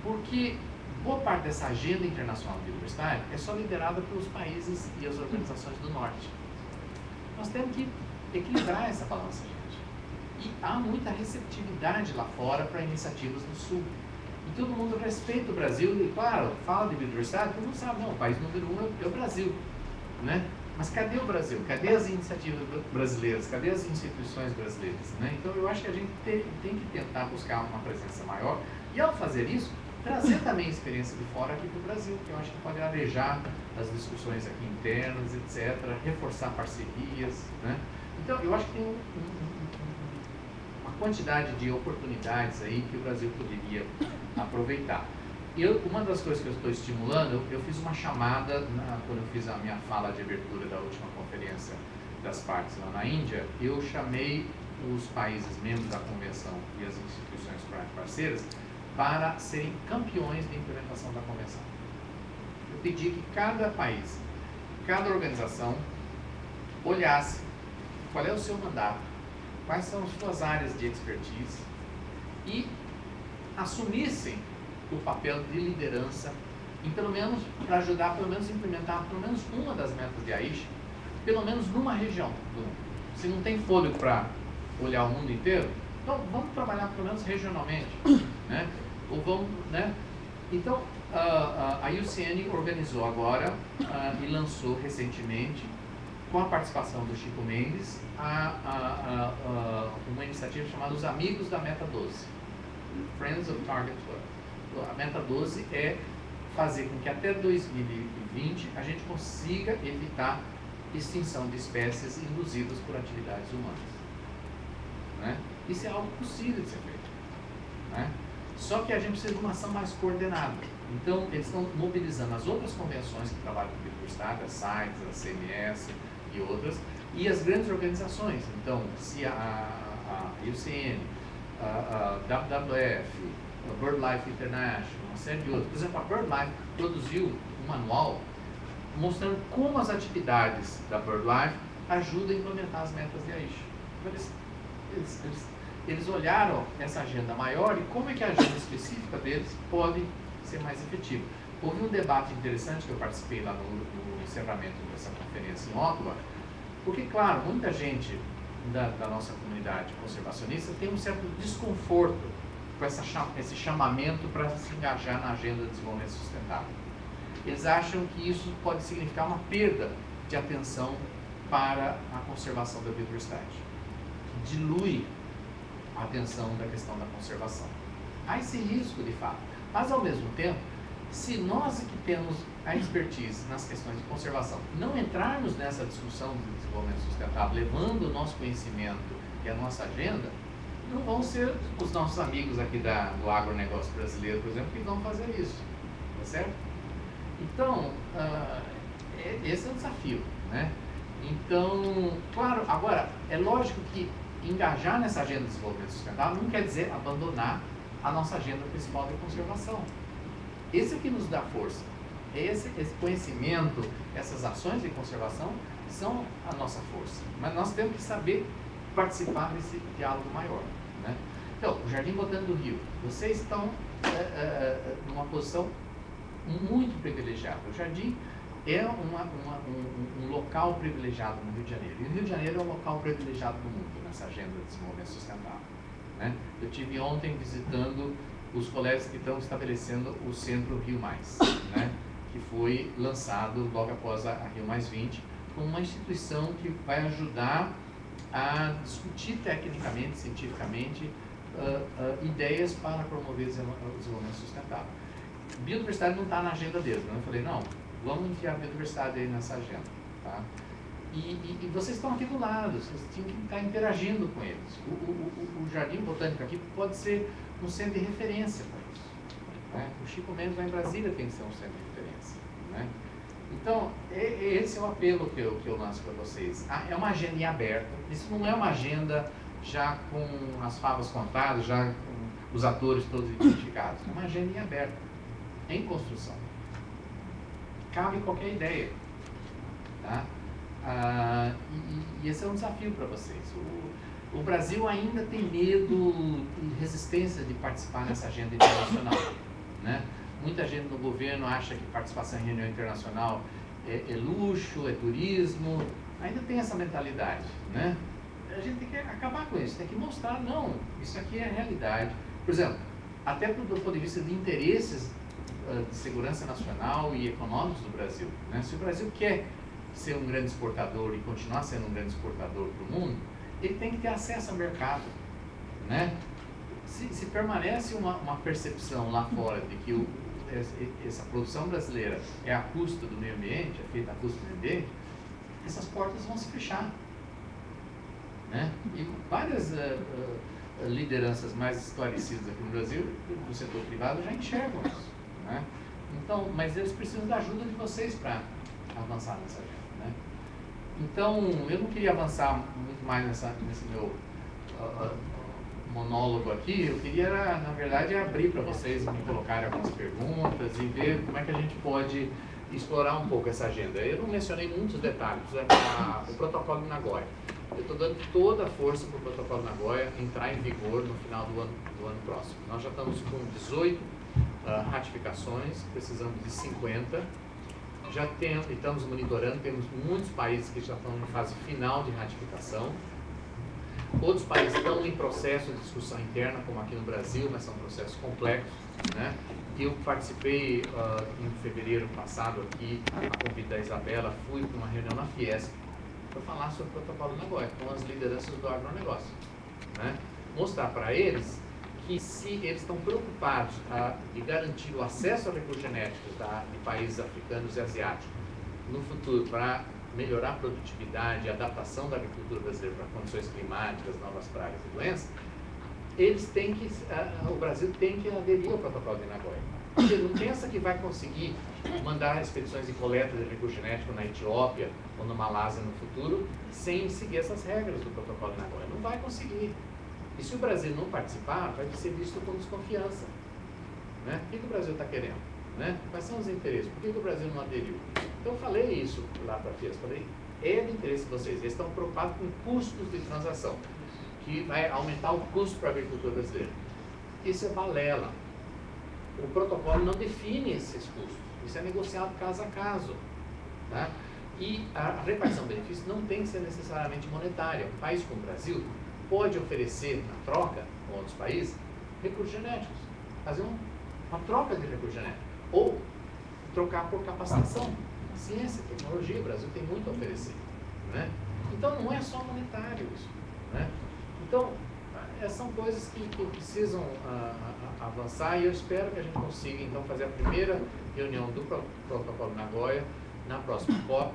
Porque boa parte dessa agenda internacional de biodiversidade é só liderada pelos países e as organizações do norte. Nós temos que equilibrar essa balança, gente. E há muita receptividade lá fora para iniciativas do Sul. E todo mundo respeita o Brasil e, claro, fala de biodiversidade, todo mundo sabe, não, o país número 1 é o Brasil, né? Mas cadê o Brasil? Cadê as iniciativas brasileiras? Cadê as instituições brasileiras? Né? Então, eu acho que a gente tem que tentar buscar uma presença maior e, ao fazer isso, trazer também a experiência de fora aqui para o Brasil, que eu acho que pode arejar as discussões aqui internas, etc., reforçar parcerias, né? Então, eu acho que tem uma quantidade de oportunidades aí que o Brasil poderia aproveitar. Uma das coisas que eu estou estimulando, eu fiz uma chamada, quando eu fiz a minha fala de abertura da última conferência das partes lá na Índia, eu chamei os países membros da convenção e as instituições parceiras para serem campeões de implementação da convenção. Eu pedi que cada país, cada organização, olhasse qual é o seu mandato, quais são as suas áreas de expertise e assumissem o papel de liderança, em pelo menos, para ajudar, pelo menos, a implementar pelo menos uma das metas de Aichi, pelo menos numa região do mundo. Se não tem fôlego para olhar o mundo inteiro, então vamos trabalhar pelo menos regionalmente, né? Ou vamos, né? Então, a UCN organizou agora e lançou recentemente, com a participação do Chico Mendes, uma iniciativa chamada Os Amigos da Meta 12, Friends of Target 12. A Meta 12 é fazer com que até 2020 a gente consiga evitar extinção de espécies induzidas por atividades humanas, né? Isso é algo possível de ser feito, né? Só que a gente precisa de uma ação mais coordenada. Então, eles estão mobilizando as outras convenções que trabalham com biodiversidade, as CITES, a CMS e outras, e as grandes organizações. Então, se a UCN, a WWF, a BirdLife International, uma série de outros. Por exemplo, a BirdLife produziu um manual mostrando como as atividades da BirdLife ajudam a implementar as metas de Aichi. Eles olharam essa agenda maior e como é que a agenda específica deles pode ser mais efetiva. Houve um debate interessante que eu participei lá no encerramento dessa conferência em Ottawa, porque, claro, muita gente da nossa comunidade conservacionista tem um certo desconforto com esse chamamento para se engajar na agenda de desenvolvimento sustentável. Eles acham que isso pode significar uma perda de atenção para a conservação da biodiversidade, que dilui a atenção da questão da conservação. Há esse risco, de fato. Mas, ao mesmo tempo, se nós que temos a expertise nas questões de conservação não entrarmos nessa discussão de desenvolvimento sustentável, levando o nosso conhecimento e a nossa agenda, não vão ser os nossos amigos aqui do agronegócio brasileiro, por exemplo, que vão fazer isso, tá certo? Então, esse é o desafio, né? Então, claro, agora, é lógico que engajar nessa agenda de desenvolvimento sustentável não quer dizer abandonar a nossa agenda principal de conservação. Esse é o que nos dá força. Esse conhecimento, essas ações de conservação são a nossa força. Mas nós temos que saber participar desse diálogo maior, né? Então, o Jardim Botânico do Rio, vocês estão numa posição muito privilegiada. O Jardim é um local privilegiado no Rio de Janeiro. E o Rio de Janeiro é um local privilegiado do mundo nessa agenda de desenvolvimento sustentável, né? Eu tive ontem visitando os colegas que estão estabelecendo o Centro Rio Mais, né? Que foi lançado logo após a Rio Mais 20, como uma instituição que vai ajudar a discutir tecnicamente, cientificamente, ideias para promover o desenvolvimento sustentável. Biodiversidade não está na agenda deles, né? Eu falei, não, vamos enfiar a biodiversidade aí nessa agenda, tá? E vocês estão aqui do lado, vocês tinham que estar interagindo com eles. O Jardim Botânico aqui pode ser um centro de referência para isso, né? O Chico Mendes lá em Brasília tem que ser um centro de referência, né? Então, esse é o apelo que eu lanço para vocês. É uma agenda aberta. Isso não é uma agenda já com as favas contadas, já com os atores todos identificados. É uma agenda aberta, em construção. Cabe qualquer ideia, tá? E esse é um desafio para vocês. O Brasil ainda tem medo e resistência de participar nessa agenda internacional, né? Muita gente no governo acha que participação em reunião internacional é luxo, é turismo. Ainda tem essa mentalidade, né? a gente tem que acabar com isso, tem que mostrar, não, isso aqui é a realidade. Por exemplo, até do ponto de vista de interesses de segurança nacional e econômicos do Brasil, né? Se o Brasil quer ser um grande exportador e continuar sendo um grande exportador para o mundo, ele tem que ter acesso ao mercado, né? Se permanece uma percepção lá fora de que essa produção brasileira é a custo do meio ambiente, é feita a custo do meio ambiente, essas portas vão se fechar, né? E várias lideranças mais esclarecidas aqui no Brasil, do setor privado, já enxergam isso, né? Então, mas eles precisam da ajuda de vocês para avançar nessa agenda, né? Então, eu não queria avançar muito mais nesse meu monólogo aqui. Eu queria, na verdade, abrir para vocês me colocarem algumas perguntas e ver como é que a gente pode explorar um pouco essa agenda. Eu não mencionei muitos detalhes, o protocolo de Nagoya. Eu estou dando toda a força para o protocolo de Nagoya entrar em vigor no final do ano próximo. Nós já estamos com 18 ratificações, precisamos de 50. Já estamos monitorando, temos muitos países que já estão em fase final de ratificação. Outros países estão em processo de discussão interna, como aqui no Brasil, mas são processos complexos, né? Eu participei em fevereiro passado aqui, a convite da Isabela, fui para uma reunião na Fiesp para falar sobre o protocolo de Nagoya com as lideranças do agronegócio, né? Mostrar para eles que se eles estão preocupados de garantir o acesso a recursos genéticos de países africanos e asiáticos no futuro para melhorar a produtividade e a adaptação da agricultura brasileira para condições climáticas, novas pragas e doenças, eles têm que, o Brasil tem que aderir ao protocolo de Nagoya. Você não pensa que vai conseguir mandar expedições de coleta de recurso genético na Etiópia ou na Malásia no futuro sem seguir essas regras do protocolo de Nagoya. Não vai conseguir. E se o Brasil não participar, vai ser visto com desconfiança, né? O que o Brasil está querendo, né? Quais são os interesses? Por que o Brasil não aderiu? Então eu falei isso lá para a Fiesp, falei, é de interesse de vocês, eles estão preocupados com custos de transação, que vai aumentar o custo para a agricultura brasileira. Isso é balela. O protocolo não define esses custos, isso é negociado caso a caso, tá? E a repartição de benefícios não tem que ser necessariamente monetária. Um país como o Brasil pode oferecer, na troca com outros países, recursos genéticos, fazer uma troca de recursos genéticos, ou trocar por capacitação, ciência, tecnologia. O Brasil tem muito a oferecer, né? Então não é só monetário isso, né? Então são coisas que precisam avançar, e eu espero que a gente consiga então fazer a primeira reunião do protocolo de Nagoya na próxima COP.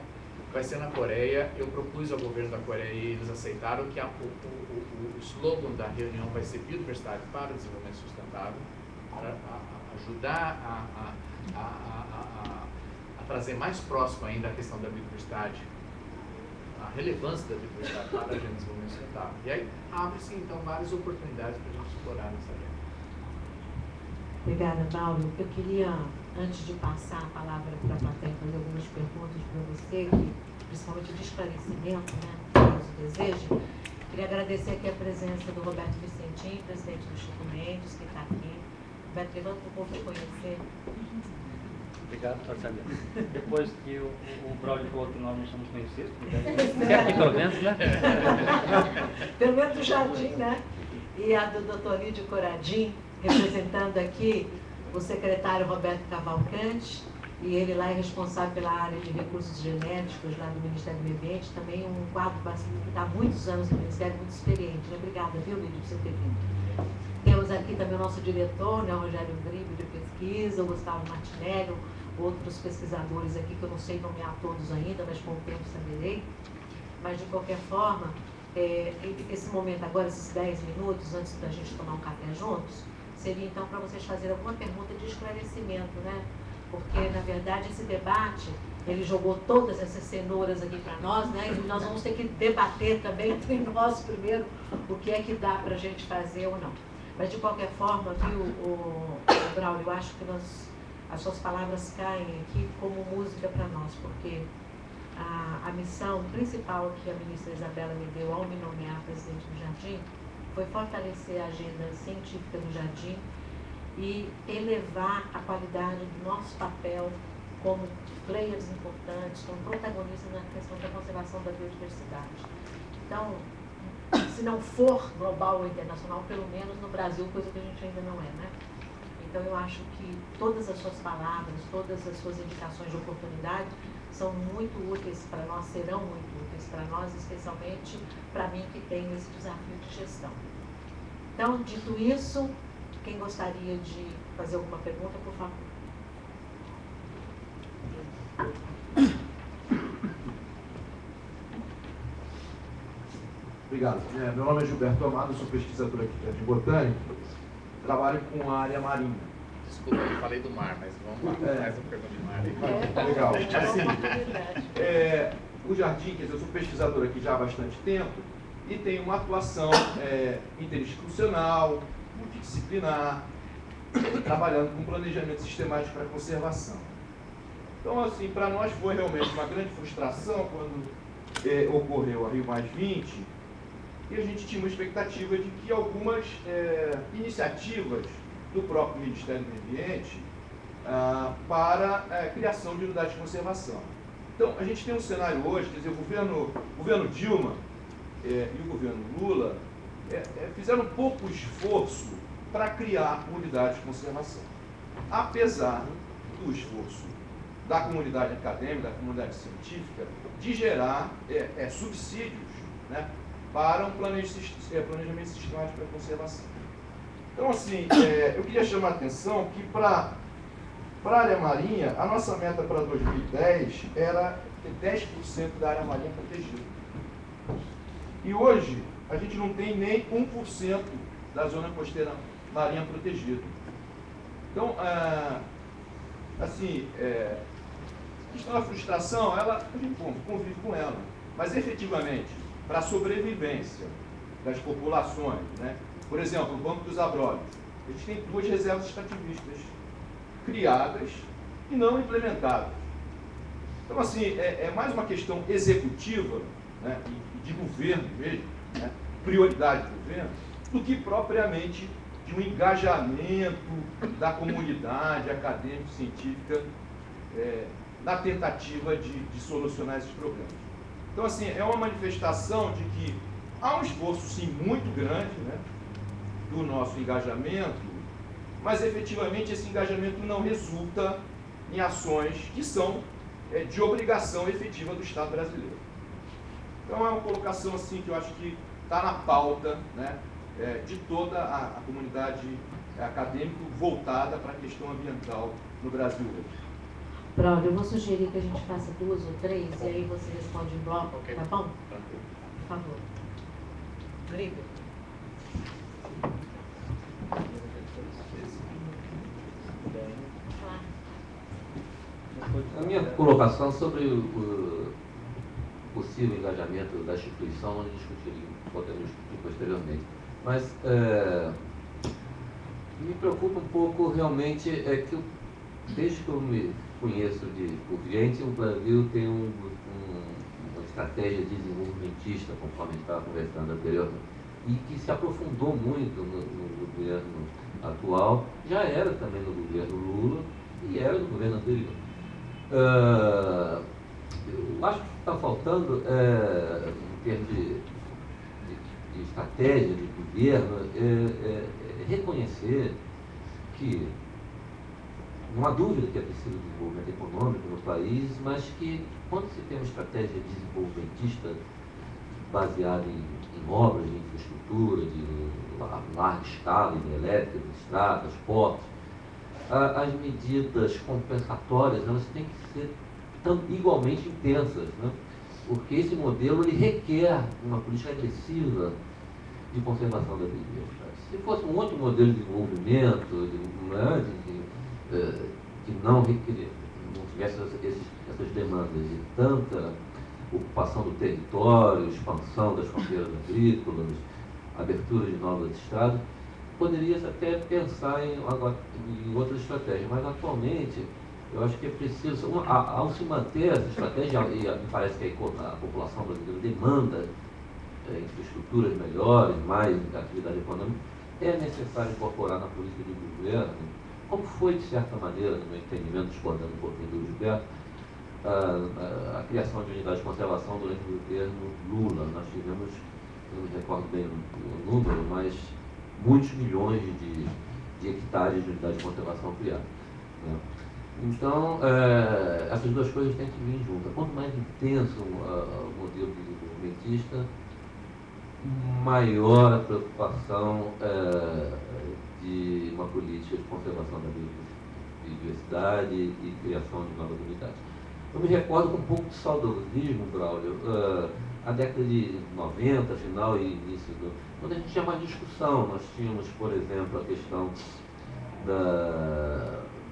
Vai ser na Coreia. Eu propus ao governo da Coreia e eles aceitaram que o slogan da reunião vai ser Biodiversidade para o Desenvolvimento Sustentável, para ajudar a trazer mais próximo ainda a questão da biodiversidade, a relevância da biodiversidade para a agenda de desenvolvimento sustentável. E aí abre-se então várias oportunidades para a gente explorar nessa agenda. Obrigada, Paulo. Eu queria, antes de passar a palavra para a plateia, fazer algumas perguntas para você, principalmente de esclarecimento, né, caso deseje. Queria agradecer aqui a presença do Roberto Vicentim, presidente do Chico Mendes, que está aqui. Roberto, levanta um pouco de conhecer. Obrigado, Tarcília. Depois que o Braulio falou que nós não somos conhecidos, aqui pelo menos, né? Pelo menos do Jardim, né? E a do Dr. Lídio Coradim, representando aqui o secretário Roberto Cavalcante, e ele lá é responsável pela área de recursos genéticos lá do Ministério do Meio Ambiente, também um quadro que está há muitos anos no Ministério, muito experiente. Obrigada, viu, Lídio, por você ter vindo. Temos aqui também o nosso diretor, né, o Rogério Gribe, de pesquisa, o Gustavo Martinelli, outros pesquisadores aqui, que eu não sei nomear todos ainda, mas com o tempo saberei. Mas, de qualquer forma, esse momento agora, esses 10 minutos, antes da gente tomar um café juntos, seria então para vocês fazerem alguma pergunta de esclarecimento, né? Porque, na verdade, esse debate, ele jogou todas essas cenouras aqui para nós, né? E nós vamos ter que debater também entre nós primeiro o que é que dá para a gente fazer ou não. Mas, de qualquer forma, viu, o Braulio, eu acho que as suas palavras caem aqui como música para nós, porque a missão principal que a ministra Isabela me deu ao me nomear presidente do Jardim foi fortalecer a agenda científica do Jardim e elevar a qualidade do nosso papel como players importantes, como protagonistas na questão da conservação da biodiversidade. Então, se não for global ou internacional, pelo menos no Brasil, coisa que a gente ainda não é, né? Então eu acho que todas as suas palavras, todas as suas indicações de oportunidade são muito úteis para nós, serão muito úteis para nós, especialmente para mim que tenho esse desafio de gestão. Então, dito isso, quem gostaria de fazer alguma pergunta, por favor. Obrigado. Meu nome é Gilberto Amado, sou pesquisador aqui de botânica, trabalho com a área marinha. Desculpa, eu falei do mar, mas vamos lá, faz a pergunta de mar. Legal. Assim, o jardim, quer dizer, eu sou pesquisador aqui já há bastante tempo e tenho uma atuação interinstitucional, multidisciplinar, trabalhando com planejamento sistemático para conservação. Então, assim, para nós foi realmente uma grande frustração quando ocorreu a Rio+20, e a gente tinha uma expectativa de que algumas iniciativas do próprio Ministério do Ambiente para a criação de unidades de conservação. Então, a gente tem um cenário hoje, quer dizer, o governo Dilma e o governo Lula fizeram pouco esforço para criar unidades de conservação. Apesar do esforço da comunidade acadêmica, da comunidade científica, de gerar subsídios, né, para um planejamento sistemático para a conservação. Então, assim, eu queria chamar a atenção que para a área marinha, a nossa meta para 2010 era ter 10% da área marinha protegida. E hoje, a gente não tem nem 1% da zona costeira marinha protegida. Então, assim, a questão da frustração, a gente convive com ela, mas efetivamente, para a sobrevivência das populações, né? Por exemplo, o Banco dos Abrolhos, a gente tem 2 reservas extrativistas criadas e não implementadas. Então, assim, é mais uma questão executiva, né, e de governo mesmo, né, prioridade do governo, do que propriamente de um engajamento da comunidade acadêmico-científica na tentativa de solucionar esses problemas. Então, assim, é uma manifestação de que há um esforço, sim, muito grande, né, do nosso engajamento, mas, efetivamente, esse engajamento não resulta em ações que são de obrigação efetiva do Estado brasileiro. Então, é uma colocação, assim, que eu acho que está na pauta, né, de toda a comunidade acadêmica voltada para a questão ambiental no Brasil hoje. Pronto, eu vou sugerir que a gente faça 2 ou 3 e aí você responde em bloco, okay. Tá bom? Tranquilo. Por favor. Lívia. A minha colocação sobre o possível engajamento da instituição, nós podemos discutir posteriormente. Mas me preocupa um pouco realmente que desde que eu me conheço por gente, o Brasil tem uma estratégia desenvolvimentista, conforme a gente estava conversando anteriormente, e que se aprofundou muito no governo atual, já era também no governo Lula e era no governo anterior. Eu acho que está faltando, em termos de estratégia de governo, reconhecer que não há dúvida que é preciso desenvolvimento econômico no país, mas que quando se tem uma estratégia desenvolvimentista baseada em obras de infraestrutura, de larga escala, hidrelétricas, estradas, portos, as medidas compensatórias, elas têm que ser igualmente intensas, né? Porque esse modelo ele requer uma política agressiva de conservação da biodiversidade. Se fosse um outro modelo de desenvolvimento, que não tivesse essas demandas de tanta ocupação do território, expansão das fronteiras agrícolas, abertura de novas estradas, poderia-se até pensar em outras estratégias, mas atualmente eu acho que é preciso, ao se manter essa estratégia, e me parece que a população brasileira demanda infraestruturas melhores, mais atividade econômica, é necessário incorporar na política de governo, como foi, de certa maneira, no meu entendimento, discordando um pouquinho do Gilberto, a criação de unidades de conservação durante o governo Lula. Nós tivemos eu não me recordo bem o número, mas muitos milhões de hectares de unidade de conservação criados, né? Então, essas duas coisas têm que vir juntas. Quanto mais intenso o modelo desenvolvimentista, maior a preocupação de uma política de conservação da biodiversidade e criação de novas unidades. Eu me recordo com um pouco de saudosismo, Braulio, a década de 90, final e início quando a gente tinha mais discussão. Nós tínhamos, por exemplo, a questão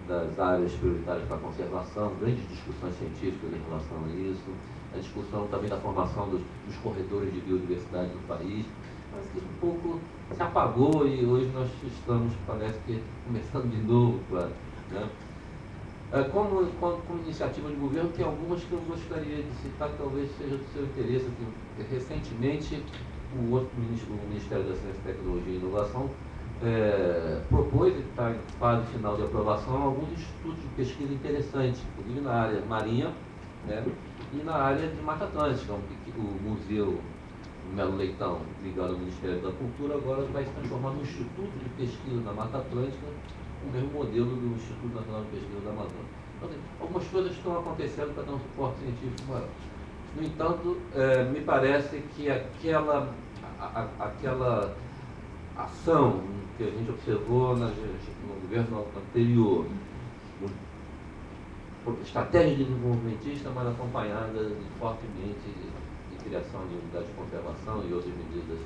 das áreas prioritárias para a conservação, grandes discussões científicas em relação a isso, a discussão também da formação dos corredores de biodiversidade no país, mas que um pouco se apagou e hoje nós estamos, parece que, começando de novo, né? Como iniciativa de governo, tem algumas que eu gostaria de citar, que talvez seja do seu interesse. Recentemente, o Ministério da Ciência, Tecnologia e Inovação propôs, e está em fase final de aprovação, alguns estudos de pesquisa interessantes, inclusive na área marinha, né, e na área de Mata Atlântica. O Museu Melo Leitão, ligado ao Ministério da Cultura, agora vai se transformar num Instituto de Pesquisa da Mata Atlântica, o mesmo modelo do Instituto Nacional de Pesquisa da Amazônia. Então, algumas coisas estão acontecendo para dar um suporte científico maior. No entanto, me parece que aquela ação que a gente observou no governo anterior, estratégia de desenvolvimentista, mas acompanhada fortemente de criação de unidades de conservação e outras medidas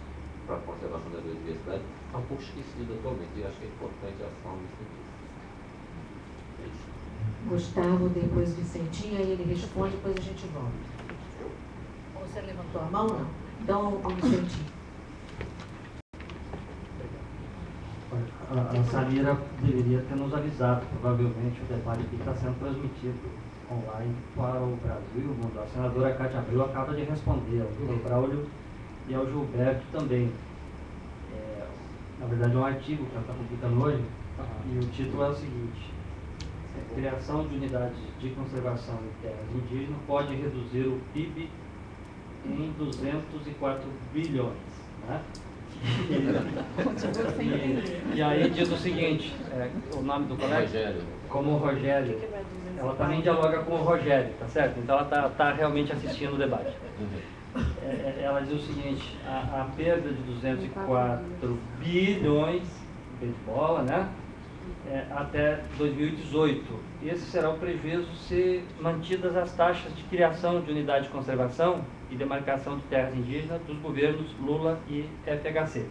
para a conservação da biodiversidade, está um pouco esquecida atualmente, e acho que é importante a ação nesse sentido. Gustavo, depois Vicentinha, aí ele responde, depois a gente volta. Você levantou a mão, não? Então, o Vicentinho. A Samira deveria ter nos avisado, provavelmente o debate aqui está sendo transmitido online para o Brasil e o mundo. A senadora Cátia Abreu acaba de responder ao Dr. Braulio e ao Gilberto também. Na verdade é um artigo que ela está publicando hoje, e o título é o seguinte: criação de unidades de conservação em terras indígenas pode reduzir o PIB em 204 bilhões, né? E aí diz o seguinte, o nome do colega? Rogério. Como o Rogério. Ela também dialoga com o Rogério, tá certo? Então ela está realmente assistindo o debate. Ela diz o seguinte: a perda de 204 bilhões de bola, né? Até 2018. Esse será o prejuízo se mantidas as taxas de criação de unidade de conservação e demarcação de terras indígenas dos governos Lula e FHC.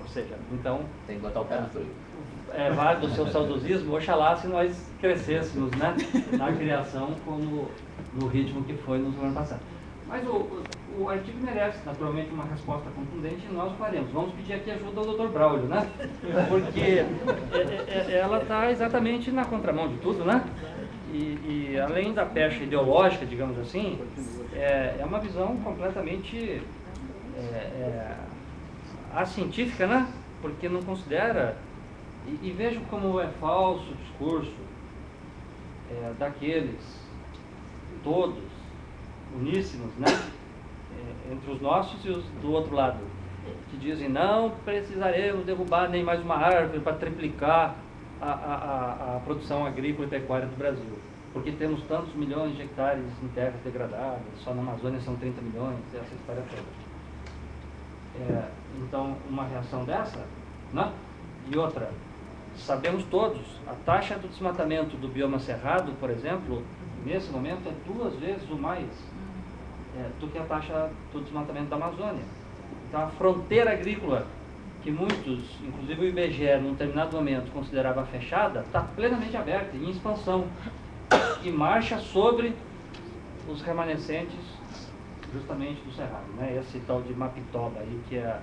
Ou seja, então... Tem que botar o pé no freio. É válido o seu saudosismo, oxalá se nós crescêssemos, né, na criação como no ritmo que foi nos anos passados. Mas o artigo merece, naturalmente, uma resposta contundente e nós o faremos. Vamos pedir aqui ajuda ao Dr. Braulio, né? Porque ela está exatamente na contramão de tudo, né? E além da pecha ideológica, digamos assim, é uma visão completamente acientífica, né? Porque não considera, e vejo como é falso o discurso daqueles todos uníssimos, né? Entre os nossos e os do outro lado, que dizem não precisaremos derrubar nem mais uma árvore para triplicar a produção agrícola e pecuária do Brasil, porque temos tantos milhões de hectares em terras degradadas, só na Amazônia são 30 milhões, essa história toda. Então, uma reação dessa, né? E outra, sabemos todos, a taxa do desmatamento do bioma cerrado, por exemplo, nesse momento é 2 vezes o mais do que a taxa do desmatamento da Amazônia. Então, a fronteira agrícola, que muitos, inclusive o IBGE, num determinado momento considerava fechada, está plenamente aberta, em expansão, e marcha sobre os remanescentes justamente do Cerrado, né? Esse tal de Mapitoba aí, que é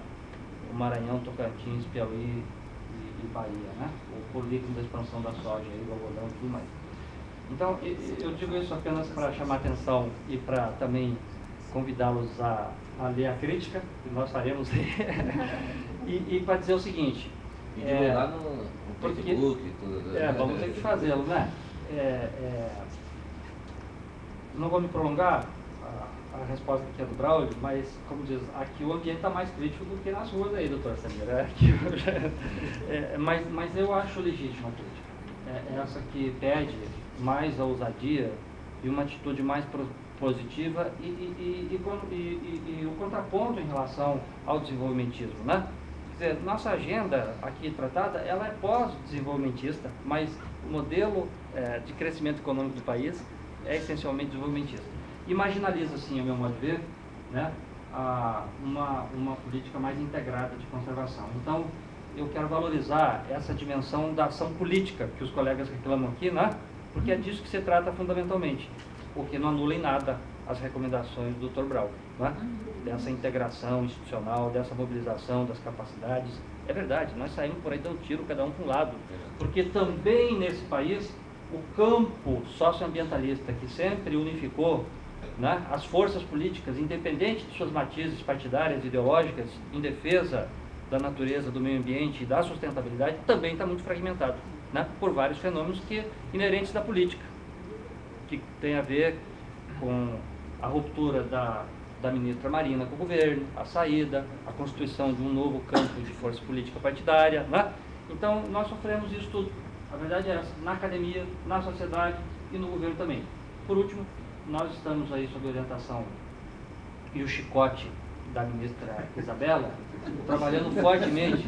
o Maranhão, Tocantins, Piauí e Bahia, né? O polígono da expansão da soja, aí, do algodão e tudo mais. Então, eu digo isso apenas para chamar atenção e para também convidá-los a ler a crítica, que nós faremos e para dizer o seguinte... E divulgar no Facebook e tudo. Vamos ter que fazê-lo, né? Não vou me prolongar, a resposta aqui é do Braulio, mas, como diz, aqui o ambiente está mais crítico do que nas ruas aí, doutor Samir. Mas eu acho legítima a crítica. É essa que pede mais a ousadia e uma atitude mais positiva e o contraponto em relação ao desenvolvimentismo, né? Quer dizer, nossa agenda aqui tratada, ela é pós-desenvolvimentista, mas o modelo de crescimento econômico do país é essencialmente desenvolvimentista. E marginaliza, assim, a meu modo de ver, né, uma política mais integrada de conservação. Então, eu quero valorizar essa dimensão da ação política que os colegas reclamam aqui, né, porque é disso que se trata fundamentalmente, porque não anula em nada as recomendações do Dr. Brau, né, dessa integração institucional, dessa mobilização das capacidades. É verdade, nós saímos por aí dando tiro, cada um para um lado, porque também nesse país o campo socioambientalista que sempre unificou, né, as forças políticas, independente de suas matizes partidárias, ideológicas, em defesa da natureza, do meio ambiente e da sustentabilidade, também está muito fragmentado, né, por vários fenômenos inerentes da política, que tem a ver com a ruptura da ministra Marina com o governo, a saída, a constituição de um novo campo de força política partidária, né? Então, nós sofremos isso tudo. A verdade é essa, na academia, na sociedade e no governo também. Por último, nós estamos aí sob orientação e o chicote da ministra Isabela, trabalhando fortemente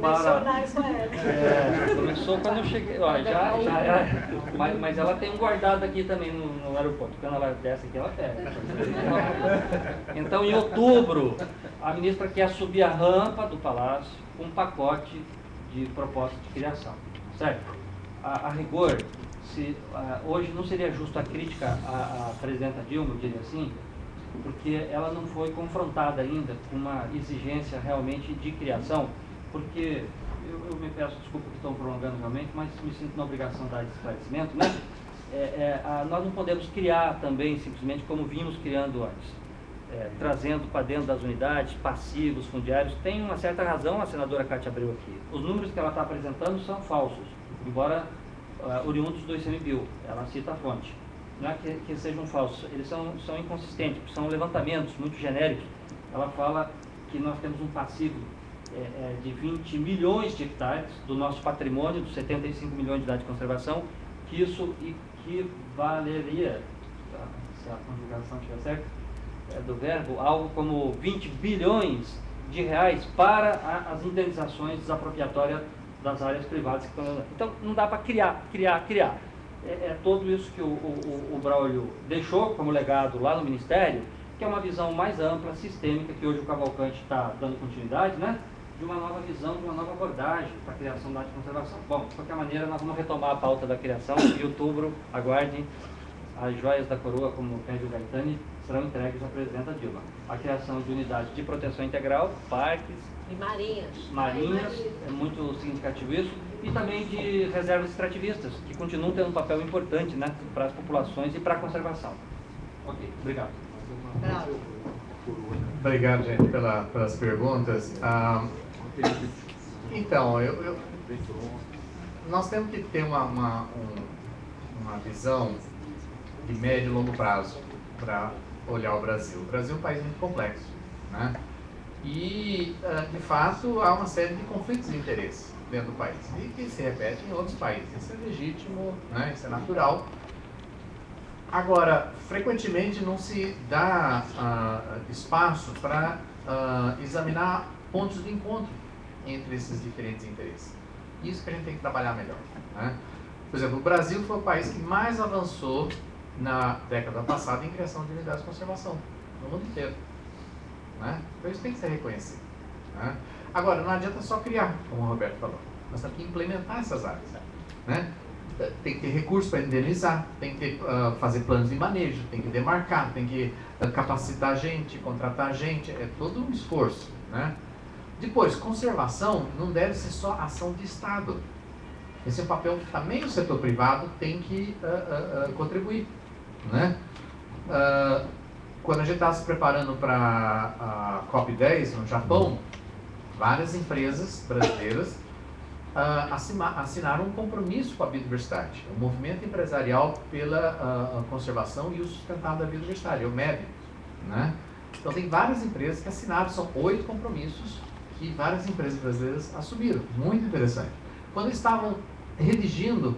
para... começou quando eu cheguei, ó, mas ela tem um guardado aqui também no aeroporto, quando ela desce aqui, ela pega. Então, em outubro, a ministra quer subir a rampa do Palácio com um pacote de propostas de criação, certo? A rigor, hoje não seria justo a crítica à presidenta Dilma, eu diria assim, porque ela não foi confrontada ainda com uma exigência realmente de criação, porque eu me peço desculpa que estou prolongando realmente, mas me sinto na obrigação de dar esse esclarecimento, né? Nós não podemos criar também simplesmente como vínhamos criando antes, trazendo para dentro das unidades passivos, fundiários. Tem uma certa razão a senadora Cátia Abreu aqui. Os números que ela está apresentando são falsos, embora oriundos do ICMBio, ela cita a fonte. Não é que sejam falsos, eles são inconsistentes, são levantamentos muito genéricos. Ela fala que nós temos um passivo de 20 milhões de hectares do nosso patrimônio, dos 75 milhões de unidades de conservação, que isso equivaleria, se a conjugação estiver certa, do verbo, algo como 20 bilhões de reais para as indenizações desapropriatórias das áreas privadas que estão... Então, não dá para criar. Tudo isso que o Braulio deixou como legado lá no Ministério, que é uma visão mais ampla, sistêmica, que hoje o Cavalcante está dando continuidade, né? De uma nova visão, de uma nova abordagem para a criação da área de conservação. Bom, de qualquer maneira, nós vamos retomar a pauta da criação. Em outubro, aguardem, as joias da coroa, como pede o Gaetani, serão entregues à presidenta Dilma. A criação de unidades de proteção integral, parques... E marinhas. É muito significativo isso. E também de reservas extrativistas, que continuam tendo um papel importante, né, para as populações e para a conservação. Ok, obrigado. Obrigado, gente, pelas perguntas. Então, nós temos que ter uma visão de médio e longo prazo para olhar o Brasil. O Brasil é um país muito complexo, né? E, de fato, há uma série de conflitos de interesse dentro do país e que se repete em outros países. Isso é legítimo, né? Isso é natural. Agora, frequentemente não se dá espaço para examinar pontos de encontro entre esses diferentes interesses. Isso que a gente tem que trabalhar melhor, né? Por exemplo, o Brasil foi o país que mais avançou na década passada em criação de unidades de conservação no mundo inteiro, né? Então isso tem que ser reconhecido, né? Agora, não adianta só criar, como o Roberto falou, nós temos que implementar essas áreas, né? Tem que ter recursos para indenizar, tem que fazer planos de manejo, tem que demarcar, tem que capacitar gente, contratar gente, é todo um esforço, né? Depois, conservação não deve ser só ação de Estado. Esse é um papel que também o setor privado tem que contribuir, né? Quando a gente está se preparando para a COP10 no Japão, várias empresas brasileiras assinaram um compromisso com a biodiversidade, um movimento empresarial pela conservação e uso sustentável da biodiversidade, o MEB, né? Então tem várias empresas que assinaram, são 8 compromissos que várias empresas brasileiras assumiram, muito interessante. Quando estavam redigindo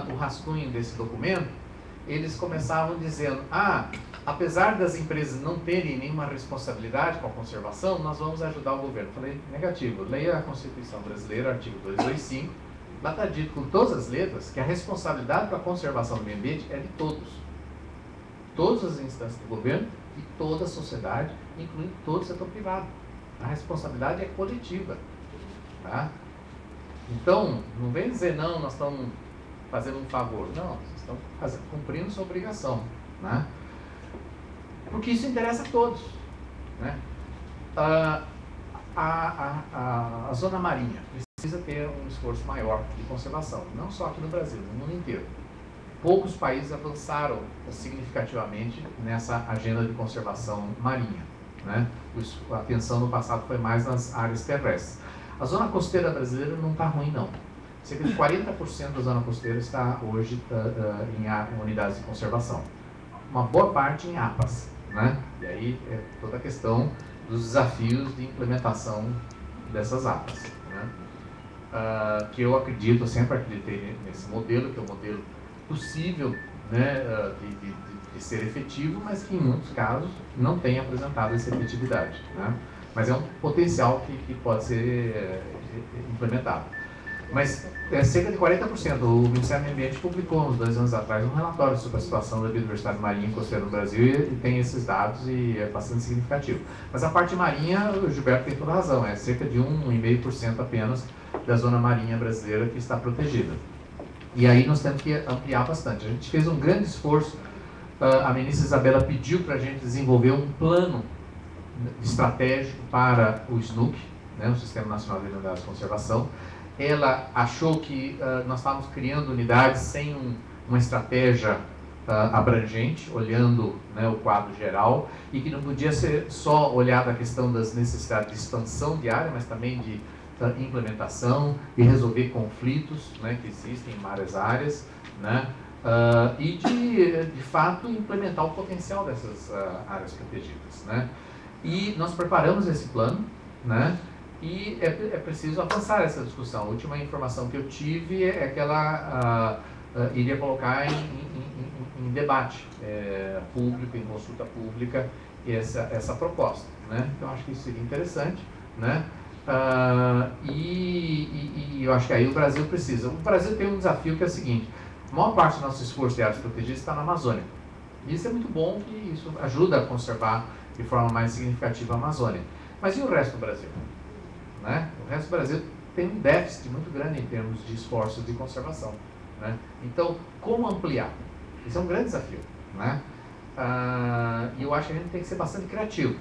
o rascunho desse documento, eles começavam dizendo, apesar das empresas não terem nenhuma responsabilidade com a conservação, nós vamos ajudar o governo. Eu falei, negativo, leia a Constituição Brasileira, artigo 225, lá está dito com todas as letras que a responsabilidade para a conservação do meio ambiente é de todos. Todas as instâncias do governo e toda a sociedade, incluindo todo o setor privado. A responsabilidade é coletiva. Tá? Então, não vem dizer, não, nós estamos fazendo um favor. Não, vocês estão cumprindo sua obrigação. Né? Porque isso interessa a todos. Né? A zona marinha precisa ter um esforço maior de conservação, não só aqui no Brasil, no mundo inteiro. Poucos países avançaram significativamente nessa agenda de conservação marinha. Né? A atenção no passado foi mais nas áreas terrestres. A zona costeira brasileira não está ruim, não. Cerca de 40% da zona costeira está hoje em unidades de conservação. Uma boa parte em APAs. Né? E aí é toda a questão dos desafios de implementação dessas APAs. Né? Que eu acredito, eu sempre acreditei nesse modelo, que é um modelo possível, né, de ser efetivo, mas que em muitos casos não tem apresentado essa efetividade. Né? Mas é um potencial que pode ser implementado. Mas cerca de 40%. O Ministério do Meio Ambiente publicou, uns 2 anos atrás, um relatório sobre a situação da biodiversidade marinha e costeira no Brasil e tem esses dados e é bastante significativo. Mas a parte marinha, o Gilberto tem toda a razão, é cerca de 1,5% apenas da zona marinha brasileira que está protegida. E aí nós temos que ampliar bastante. A gente fez um grande esforço, a ministra Isabela pediu para a gente desenvolver um plano estratégico para o SNUC, né, o Sistema Nacional de Unidades de Conservação. Ela achou que nós estávamos criando unidades sem uma estratégia abrangente, olhando, né, o quadro geral, e que não podia ser só olhada a questão das necessidades de expansão de área, mas também de implementação e resolver conflitos, né, que existem em várias áreas, né, e de fato implementar o potencial dessas áreas protegidas. Né. E nós preparamos esse plano, né, e é preciso avançar essa discussão. A última informação que eu tive é que ela iria colocar em debate público, em consulta pública, essa proposta. Né? Então, acho que isso seria interessante. Né? E eu acho que aí o Brasil precisa. O Brasil tem um desafio que é o seguinte: a maior parte do nosso esforço de áreas protegidas está na Amazônia. E isso é muito bom, que isso ajuda a conservar de forma mais significativa a Amazônia. Mas e o resto do Brasil? Né? O resto do Brasil tem um déficit muito grande em termos de esforços de conservação. Né? Então, como ampliar? Isso é um grande desafio. Né? E eu acho que a gente tem que ser bastante criativo.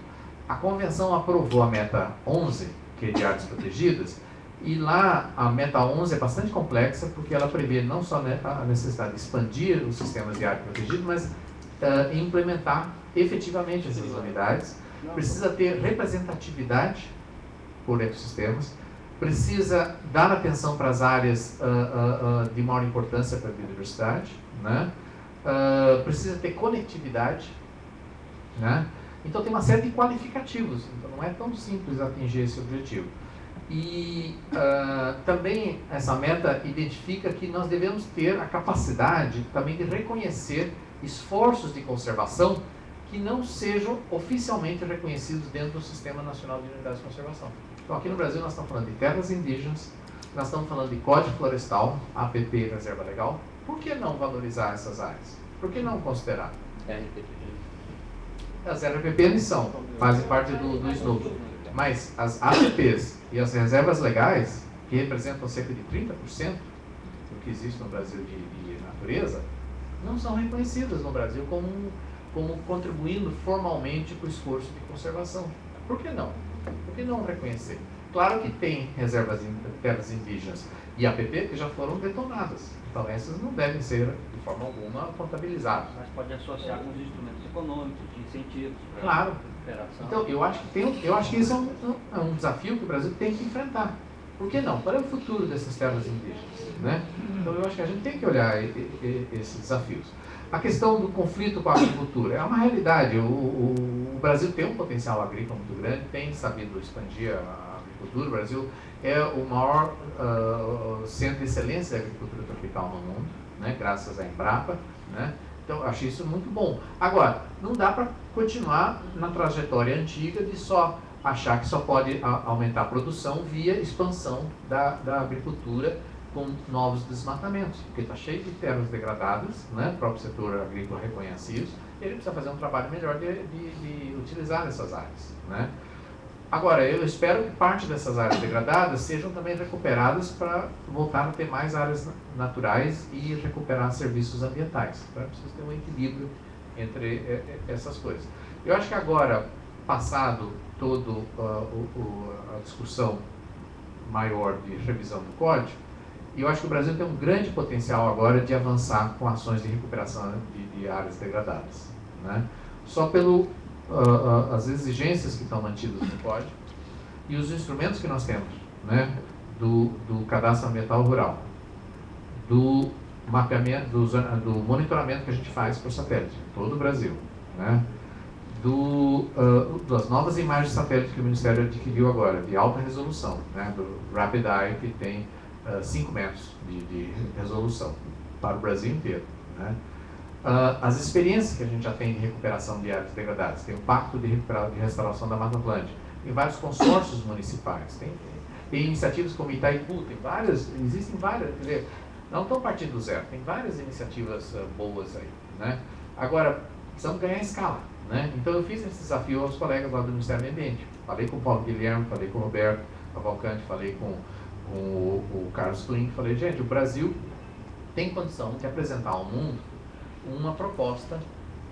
A Convenção aprovou a meta 11, que é de áreas protegidas, e lá a meta 11 é bastante complexa, porque ela prevê não só a necessidade de expandir os sistemas de área protegida, mas implementar efetivamente essas unidades. Precisa ter representatividade por ecossistemas, precisa dar atenção para as áreas de maior importância para a biodiversidade, né? Precisa ter conectividade, né? Então tem uma série de qualificativos, então não é tão simples atingir esse objetivo. E também essa meta identifica que nós devemos ter a capacidade também de reconhecer esforços de conservação que não sejam oficialmente reconhecidos dentro do Sistema Nacional de Unidades de Conservação. Então, aqui no Brasil, nós estamos falando de terras indígenas, nós estamos falando de Código Florestal, APP e Reserva Legal. Por que não valorizar essas áreas? Por que não considerar? As RPP são, fazem parte do SNUC. Mas as APPs e as reservas legais, que representam cerca de 30% do que existe no Brasil de natureza, não são reconhecidas no Brasil como contribuindo formalmente para o esforço de conservação. Por que não? Por que não reconhecer? Claro que tem reservas de terras indígenas e APP que já foram detonadas. Então essas não devem ser, de forma alguma, contabilizadas. Mas pode associar com os instrumentos econômicos, de incentivos. Claro. Então eu acho que isso é um desafio que o Brasil tem que enfrentar. Por que não? Para o futuro dessas terras indígenas, né? Então eu acho que a gente tem que olhar esses desafios. A questão do conflito com a agricultura é uma realidade. O Brasil tem um potencial agrícola muito grande, tem sabido expandir a agricultura. O Brasil é o maior centro de excelência da agricultura tropical no mundo, né? Graças à Embrapa, né? Então, eu acho isso muito bom. Agora, não dá para continuar na trajetória antiga de só achar que só pode aumentar a produção via expansão da agricultura com novos desmatamentos, porque está cheio de terras degradadas, né? O próprio setor agrícola reconhece isso, e ele precisa fazer um trabalho melhor de utilizar essas áreas, né? Agora, eu espero que parte dessas áreas degradadas sejam também recuperadas para voltar a ter mais áreas naturais e recuperar serviços ambientais. Então, é preciso ter um equilíbrio entre essas coisas. Eu acho que agora, passado toda a discussão maior de revisão do Código, eu acho que o Brasil tem um grande potencial agora de avançar com ações de recuperação de áreas degradadas, né? Só pelo as exigências que estão mantidas no Código e os instrumentos que nós temos, né? Do cadastro ambiental rural, do mapeamento, do monitoramento que a gente faz por satélite em todo o Brasil, né? Das novas imagens de satélite que o Ministério adquiriu agora, de alta resolução, né? Do Rapid Eye, que tem 5 metros de resolução para o Brasil inteiro, né? As experiências que a gente já tem de recuperação de áreas degradadas, tem o Pacto de Restauração da Mata Atlântica, tem vários consórcios municipais, tem iniciativas como Itaipu, existem várias, quer dizer, não estão partindo do zero, tem várias iniciativas boas aí, né? Agora, precisamos ganhar escala, né? Então eu fiz esse desafio aos colegas lá do Ministério do Meio Ambiente, falei com o Paulo Guilherme, falei com o Roberto Cavalcante, falei com o Carlos Klink, falei, gente, o Brasil tem condição de apresentar ao mundo uma proposta,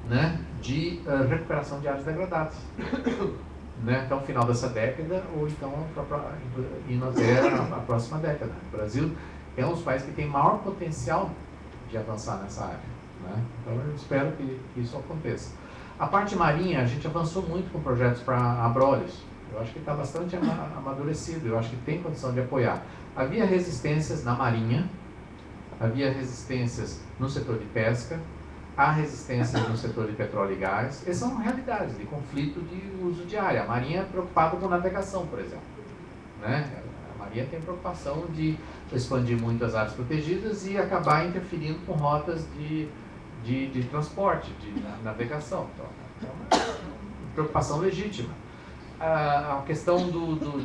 né, de recuperação de áreas degradadas, né, até o final dessa década ou então indo até a próxima década. O Brasil é um dos países que tem maior potencial de avançar nessa área, né? Então eu espero que isso aconteça. A parte marinha, a gente avançou muito com projetos para abrolhos. Eu acho que está bastante amadurecido, eu acho que tem condição de apoiar. Havia resistências na marinha, havia resistências no setor de pesca, há resistências no setor de petróleo e gás. Essas são realidades de conflito de uso de área. A Marinha é preocupada com navegação, por exemplo, né? A Marinha tem preocupação de expandir muito as áreas protegidas e acabar interferindo com rotas de transporte, de navegação. Então, é uma preocupação legítima. A questão do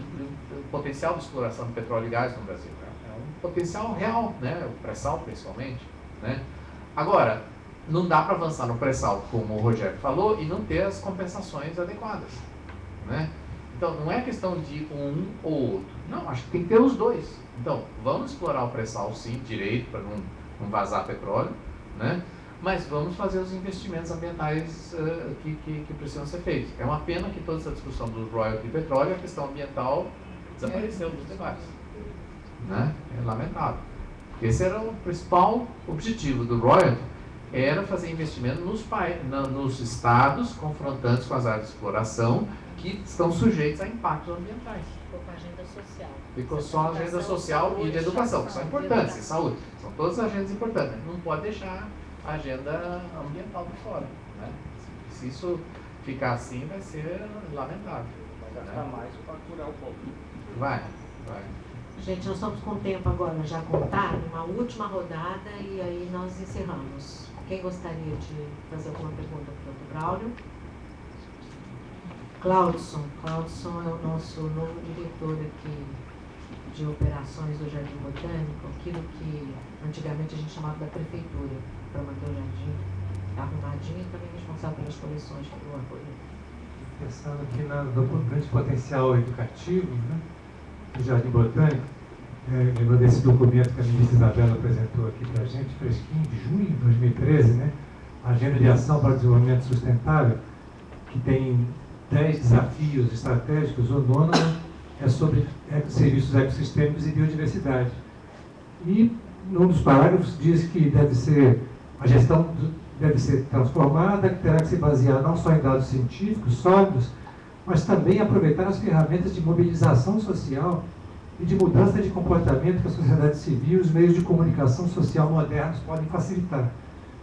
potencial de exploração de petróleo e gás no Brasil é um potencial real, né? O pré-sal principalmente, né? Agora, não dá para avançar no pré-sal, como o Rogério falou, e não ter as compensações adequadas, né? Então, não é questão de um ou outro. Não, acho que tem que ter os dois. Então, vamos explorar o pré-sal, sim, direito, para não vazar petróleo, né? Mas vamos fazer os investimentos ambientais que precisam ser feitos. É uma pena que toda essa discussão do royalty de petróleo, a questão ambiental desapareceu dos debates, né? É lamentável. Esse era o principal objetivo do royalty, era fazer investimento nos estados confrontantes com as áreas de exploração que estão sujeitos a impactos ambientais. Ficou com a agenda social. Ficou só a agenda social e de educação, que são importantes, e saúde. São todas as agendas importantes. Não pode deixar a agenda ambiental de fora, né? Se isso ficar assim, vai ser lamentável. Vai gastar mais para curar o povo. Vai. Gente, nós estamos com o tempo agora já contado, uma última rodada e aí nós encerramos. Quem gostaria de fazer alguma pergunta para o Dr. Braulio? Claudson é o nosso novo diretor aqui de operações do Jardim Botânico, aquilo que antigamente a gente chamava da prefeitura, para manter o jardim arrumadinho e também responsável pelas coleções do apoio. Pensando aqui no grande potencial educativo, né, do Jardim Botânico, lembrando desse documento que a ministra Isabela apresentou aqui para a gente, fresquinho, de junho de 2013, né, a Agenda de Ação para o Desenvolvimento Sustentável, que tem 10 desafios estratégicos. O nono é sobre serviços ecossistêmicos e biodiversidade. E, num dos parágrafos, diz que a gestão deve ser transformada, que terá que se basear não só em dados científicos sólidos, mas também aproveitar as ferramentas de mobilização social e de mudança de comportamento que a sociedade civil e os meios de comunicação social modernos podem facilitar.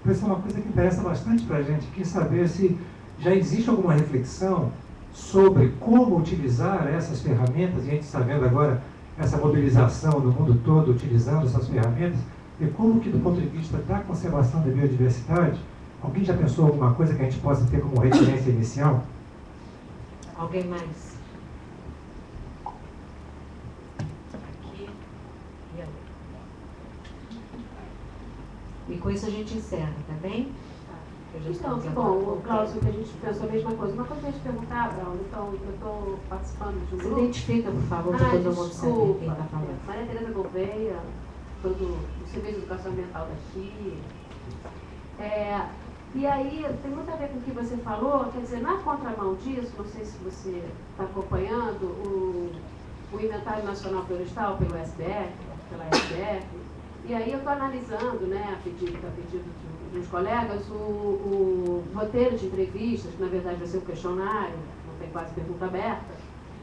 Então, isso é uma coisa que interessa bastante para a gente, quer saber se já existe alguma reflexão sobre como utilizar essas ferramentas, e a gente está vendo agora essa mobilização no mundo todo utilizando essas ferramentas, e como que, do ponto de vista da conservação da biodiversidade, alguém já pensou alguma coisa que a gente possa ter como referência inicial? Alguém mais? Aqui e ali. E com isso a gente encerra, tá bem? Então, que bom, Cláudio, que a gente pensou a mesma coisa. Uma coisa que eu ia te perguntar, Braulio, então, eu estou participando de um grupo. Se identifica, por favor, depois eu vou saber quem está falando. Maria Tereza Gouveia, do Serviço de Educação Ambiental daqui. E aí, tem muito a ver com o que você falou, quer dizer, na contramão disso, não sei se você está acompanhando o Inventário Nacional Florestal pela SBF, e aí eu estou analisando, né, a pedido dos colegas, o roteiro de entrevistas, que na verdade vai ser um questionário, não tem quase pergunta aberta,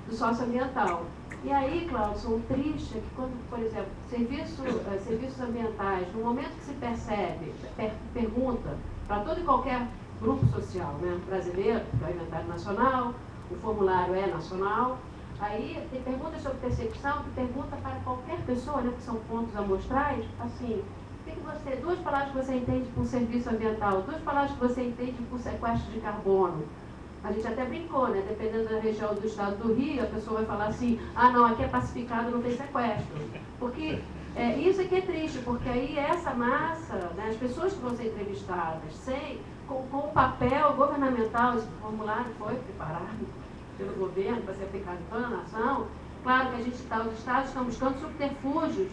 do socioambiental. E aí, Cláudio, o triste é que quando, por exemplo, serviços ambientais, no momento que se percebe, pergunta para todo e qualquer grupo social, né, brasileiro, que é o Inventário Nacional, o formulário é nacional, aí tem perguntas sobre percepção, que pergunta para qualquer pessoa, né, que são pontos amostrais, assim, duas palavras que você entende por serviço ambiental, duas palavras que você entende por sequestro de carbono. A gente até brincou, né? Dependendo da região do estado do Rio, a pessoa vai falar assim, ah não, aqui é pacificado, não tem sequestro. Porque isso aqui é triste, porque aí essa massa, né, as pessoas que vão ser entrevistadas, com o papel governamental, esse formulário foi preparado pelo governo para ser aplicado em toda a nação, claro que os estados estão buscando subterfúgios,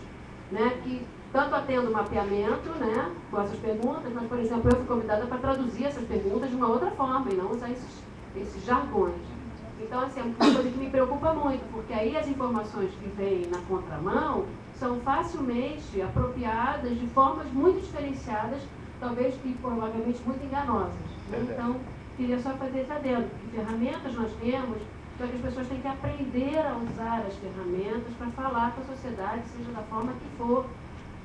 né, que tanto atendo o mapeamento, né, com essas perguntas, mas, por exemplo, eu fui convidada para traduzir essas perguntas de uma outra forma e não usar esses jargões. Então, assim, é uma coisa que me preocupa muito, porque aí as informações que vêm na contramão são facilmente apropriadas de formas muito diferenciadas, talvez que provavelmente muito enganosas. Né? Então, queria só fazer esse adendo, que ferramentas nós temos, só que as pessoas têm que aprender a usar as ferramentas para falar com a sociedade, seja da forma que for,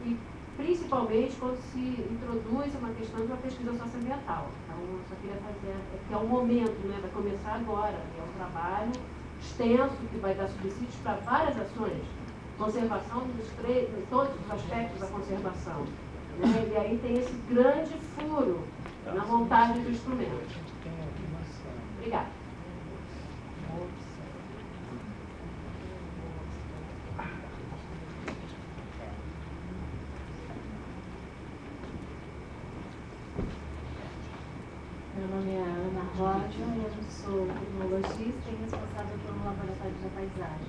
e principalmente quando se introduz uma questão de uma pesquisa socioambiental. Então, eu só queria fazer, que é um momento, né, vai começar agora, é um trabalho extenso que vai dar subsídios para várias ações, conservação de todos os aspectos da conservação. Né? E aí tem esse grande furo na montagem do instrumento. Obrigada. Meu nome é Ana Rocha, eu sou tecnologista e responsável pelo Laboratório da Paisagem.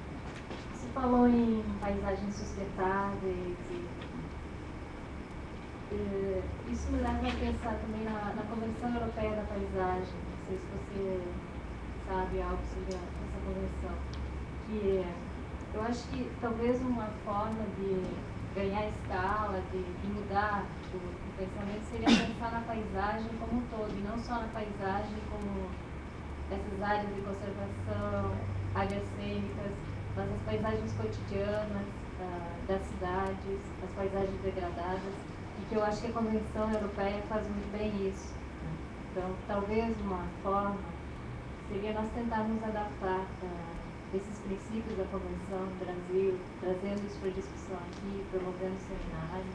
Você falou em paisagens sustentáveis e isso me leva a pensar também na Convenção Europeia da Paisagem. Não sei se você sabe algo sobre essa convenção. Que eu acho que talvez uma forma de ganhar escala, de mudar o pensamento seria pensar na paisagem como um todo, e não só na paisagem como essas áreas de conservação, áreas cênicas, mas as paisagens cotidianas das cidades, as paisagens degradadas, e que eu acho que a Convenção Europeia faz muito bem isso. Então, talvez uma forma seria nós tentarmos adaptar esses princípios da Convenção no Brasil, trazendo isso para discussão aqui, promovendo seminários.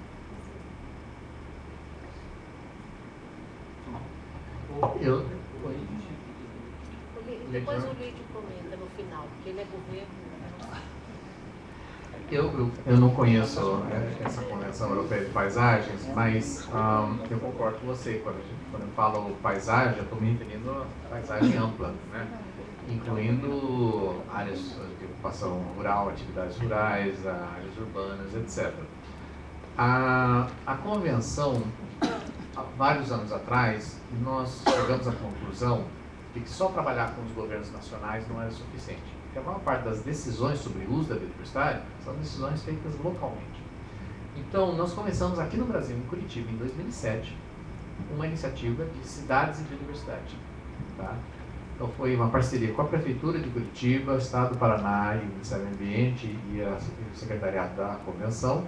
Depois o Lídio comenta no final, porque ele é governo. Eu não conheço essa Convenção Europeia de Paisagens, mas eu concordo com você. Quando eu falo paisagem, eu estou me referindo a paisagem ampla, né? Incluindo áreas de ocupação rural, atividades rurais, áreas urbanas, etc. A Convenção, há vários anos atrás, nós chegamos à conclusão de que só trabalhar com os governos nacionais não era suficiente. Porque a maior parte das decisões sobre o uso da biodiversidade são decisões feitas localmente. Então, nós começamos aqui no Brasil, em Curitiba, em 2007, uma iniciativa de cidades e biodiversidade. Tá? Então foi uma parceria com a Prefeitura de Curitiba, Estado do Paraná e o Ministério do Ambiente e o Secretariado da Convenção.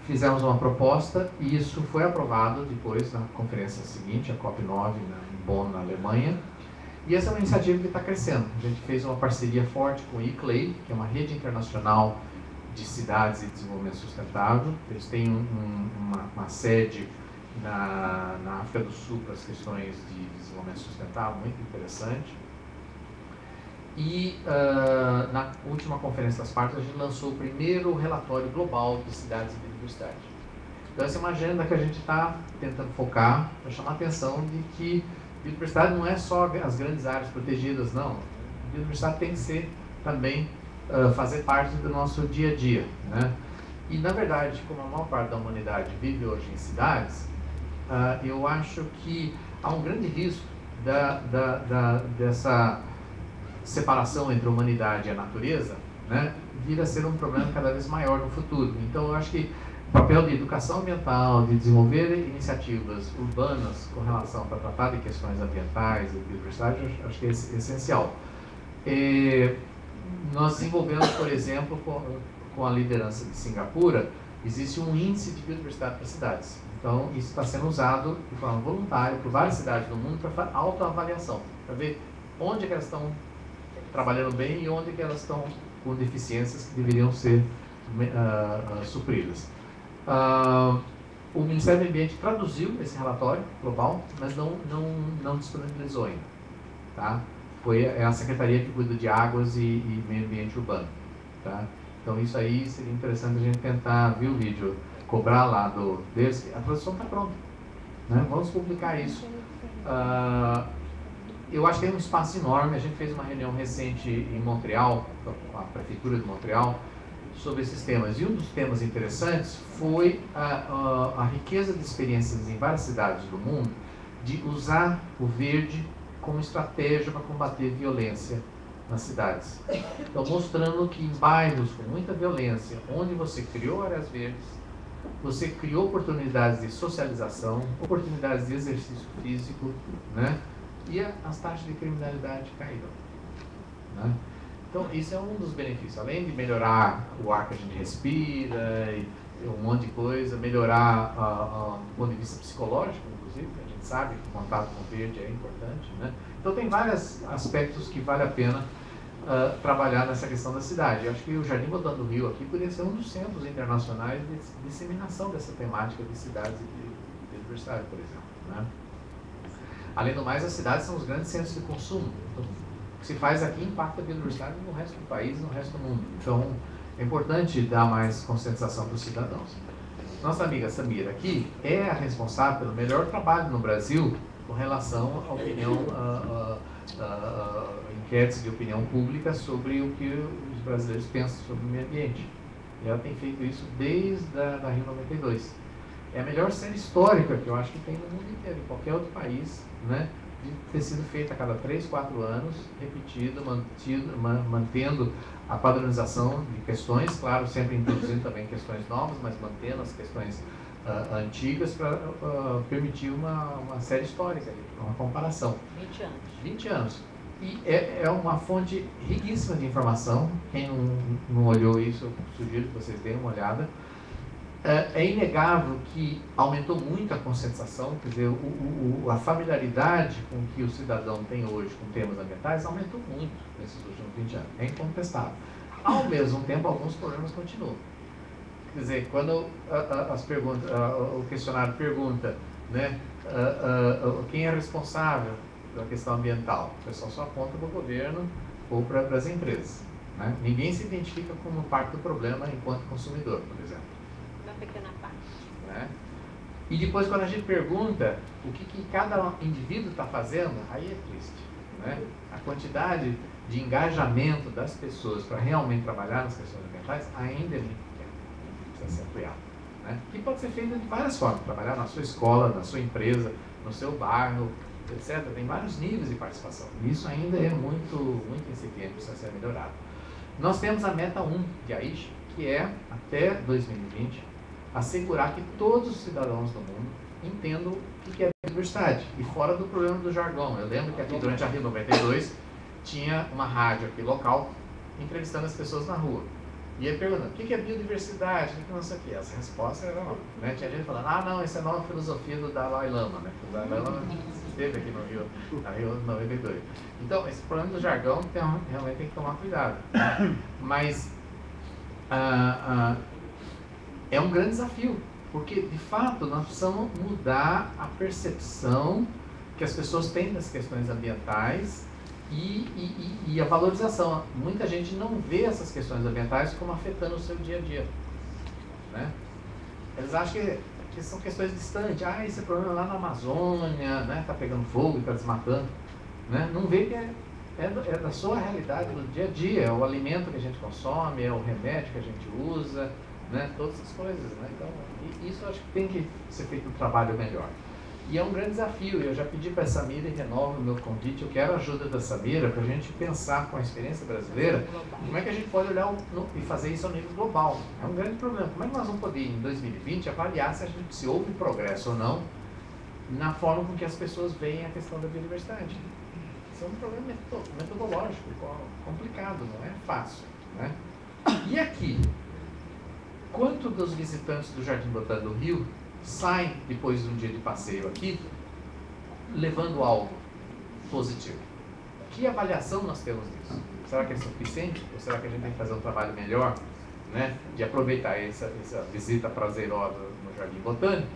Fizemos uma proposta e isso foi aprovado depois na conferência seguinte, a COP9, em Bonn, na Alemanha. E essa é uma iniciativa que está crescendo. A gente fez uma parceria forte com o ICLEI, que é uma rede internacional de cidades e desenvolvimento sustentável. Eles têm uma sede na África do Sul para as questões de desenvolvimento sustentável, muito interessante. E na última conferência das partes a gente lançou o primeiro relatório global de cidades e biodiversidade. Então essa é uma agenda que a gente está tentando focar para chamar a atenção de que biodiversidade não é só as grandes áreas protegidas, não. A biodiversidade tem que ser também fazer parte do nosso dia a dia, né? E na verdade, como a maior parte da humanidade vive hoje em cidades, eu acho que há um grande risco dessa separação entre a humanidade e a natureza, né, vir a ser um problema cada vez maior no futuro. Então eu acho que o papel de educação ambiental, de desenvolver iniciativas urbanas com relação para tratar de questões ambientais e biodiversidade, eu acho que é essencial. Nós desenvolvemos, por exemplo, com a liderança de Singapura, existe um índice de biodiversidade para cidades. Então, isso está sendo usado de forma voluntária por várias cidades do mundo para fazer autoavaliação, para ver onde que elas estão trabalhando bem e onde que elas estão com deficiências que deveriam ser supridas. O Ministério do Ambiente traduziu esse relatório global, mas não disponibilizou ainda. Tá? É a Secretaria que cuida de águas e meio ambiente urbano. Tá? Então isso aí seria interessante a gente tentar, viu o vídeo, cobrar lá deles, a tradução está pronta. Né? Vamos publicar isso. Eu acho que tem um espaço enorme. A gente fez uma reunião recente em Montreal, com a Prefeitura de Montreal, sobre esses temas. E um dos temas interessantes foi a riqueza de experiências em várias cidades do mundo de usar o verde como estratégia para combater violência nas cidades. Então, mostrando que em bairros com muita violência, onde você criou áreas verdes, você criou oportunidades de socialização, oportunidades de exercício físico, né? E as taxas de criminalidade caíram. Né? Então, isso é um dos benefícios. Além de melhorar o ar que a gente respira, e um monte de coisa, melhorar do ponto de vista psicológico, inclusive, a gente sabe que o contato com o verde é importante. Né? Então, tem vários aspectos que vale a pena trabalhar nessa questão da cidade. Eu acho que o Jardim Botânico do Rio aqui poderia ser um dos centros internacionais de disseminação dessa temática de cidades e de biodiversidade, por exemplo. Né? Além do mais, as cidades são os grandes centros de consumo. Então, o que se faz aqui impacta a biodiversidade no resto do país e no resto do mundo. Então, é importante dar mais conscientização para os cidadãos. Nossa amiga Samira aqui é a responsável pelo melhor trabalho no Brasil com relação à opinião, enquetes de opinião pública sobre o que os brasileiros pensam sobre o meio ambiente. E ela tem feito isso desde a Rio 92. É a melhor série histórica que eu acho que tem no mundo inteiro, em qualquer outro país, né? De ter sido feita a cada 3, 4 anos, repetida, mantendo a padronização de questões, claro, sempre introduzindo também questões novas, mas mantendo as questões antigas para permitir uma série histórica, uma comparação. 20 anos. 20 anos. E é uma fonte riquíssima de informação. Quem não olhou isso, eu sugiro que vocês deem uma olhada. É inegável que aumentou muito a conscientização, quer dizer, a familiaridade com que o cidadão tem hoje com temas ambientais aumentou muito nesses últimos 20 anos, é incontestável. Ao mesmo tempo, alguns problemas continuam. Quer dizer, quando o questionário pergunta, né, quem é responsável pela questão ambiental, o pessoal só aponta para o governo ou para as empresas. Né? Ninguém se identifica como parte do problema enquanto consumidor, por exemplo. Pequena parte. Né? E depois, quando a gente pergunta o que cada indivíduo está fazendo, aí é triste. Né? A quantidade de engajamento das pessoas para realmente trabalhar nas questões ambientais ainda é muito pequena. Precisa ser ampliado. Né? E pode ser feito de várias formas. Trabalhar na sua escola, na sua empresa, no seu bairro, etc. Tem vários níveis de participação. Isso ainda é muito incipiente, precisa ser melhorado. Nós temos a meta 1 de Aichi, que é, até 2020, assegurar que todos os cidadãos do mundo entendam o que é biodiversidade e fora do problema do jargão. Eu lembro que aqui durante a Rio 92 tinha uma rádio aqui local entrevistando as pessoas na rua. E ele perguntando, o que é biodiversidade? O que não sei o que? As respostas eram, né? Tinha gente falando, ah não, essa é a nova filosofia do Dalai Lama, né? O Dalai Lama esteve aqui no Rio, na Rio 92. Então, esse problema do jargão realmente tem que tomar cuidado. Né? Mas é um grande desafio, porque de fato nós precisamos mudar a percepção que as pessoas têm das questões ambientais e a valorização. Muita gente não vê essas questões ambientais como afetando o seu dia a dia, né? Eles acham que são questões distantes. Ah, esse problema lá na Amazônia, né? Tá pegando fogo e tá desmatando, né? Não vê que é da sua realidade do dia a dia. É o alimento que a gente consome, é o remédio que a gente usa, né? Todas essas coisas, né? Então, isso eu acho que tem que ser feito um trabalho melhor. E é um grande desafio. Eu já pedi para a Samira e renovo o meu convite. Eu quero a ajuda da Samira para a gente pensar com a experiência brasileira como é que a gente pode olhar e fazer isso ao nível global. É um grande problema. Como é que nós vamos poder, em 2020, avaliar se houve progresso ou não na forma com que as pessoas veem a questão da biodiversidade? Isso é um problema metodológico complicado, não é fácil, né? E aqui, quanto dos visitantes do Jardim Botânico do Rio saem depois de um dia de passeio aqui levando algo positivo? Que avaliação nós temos disso? Será que é suficiente? Ou será que a gente tem que fazer um trabalho melhor, né, de aproveitar essa visita prazerosa no Jardim Botânico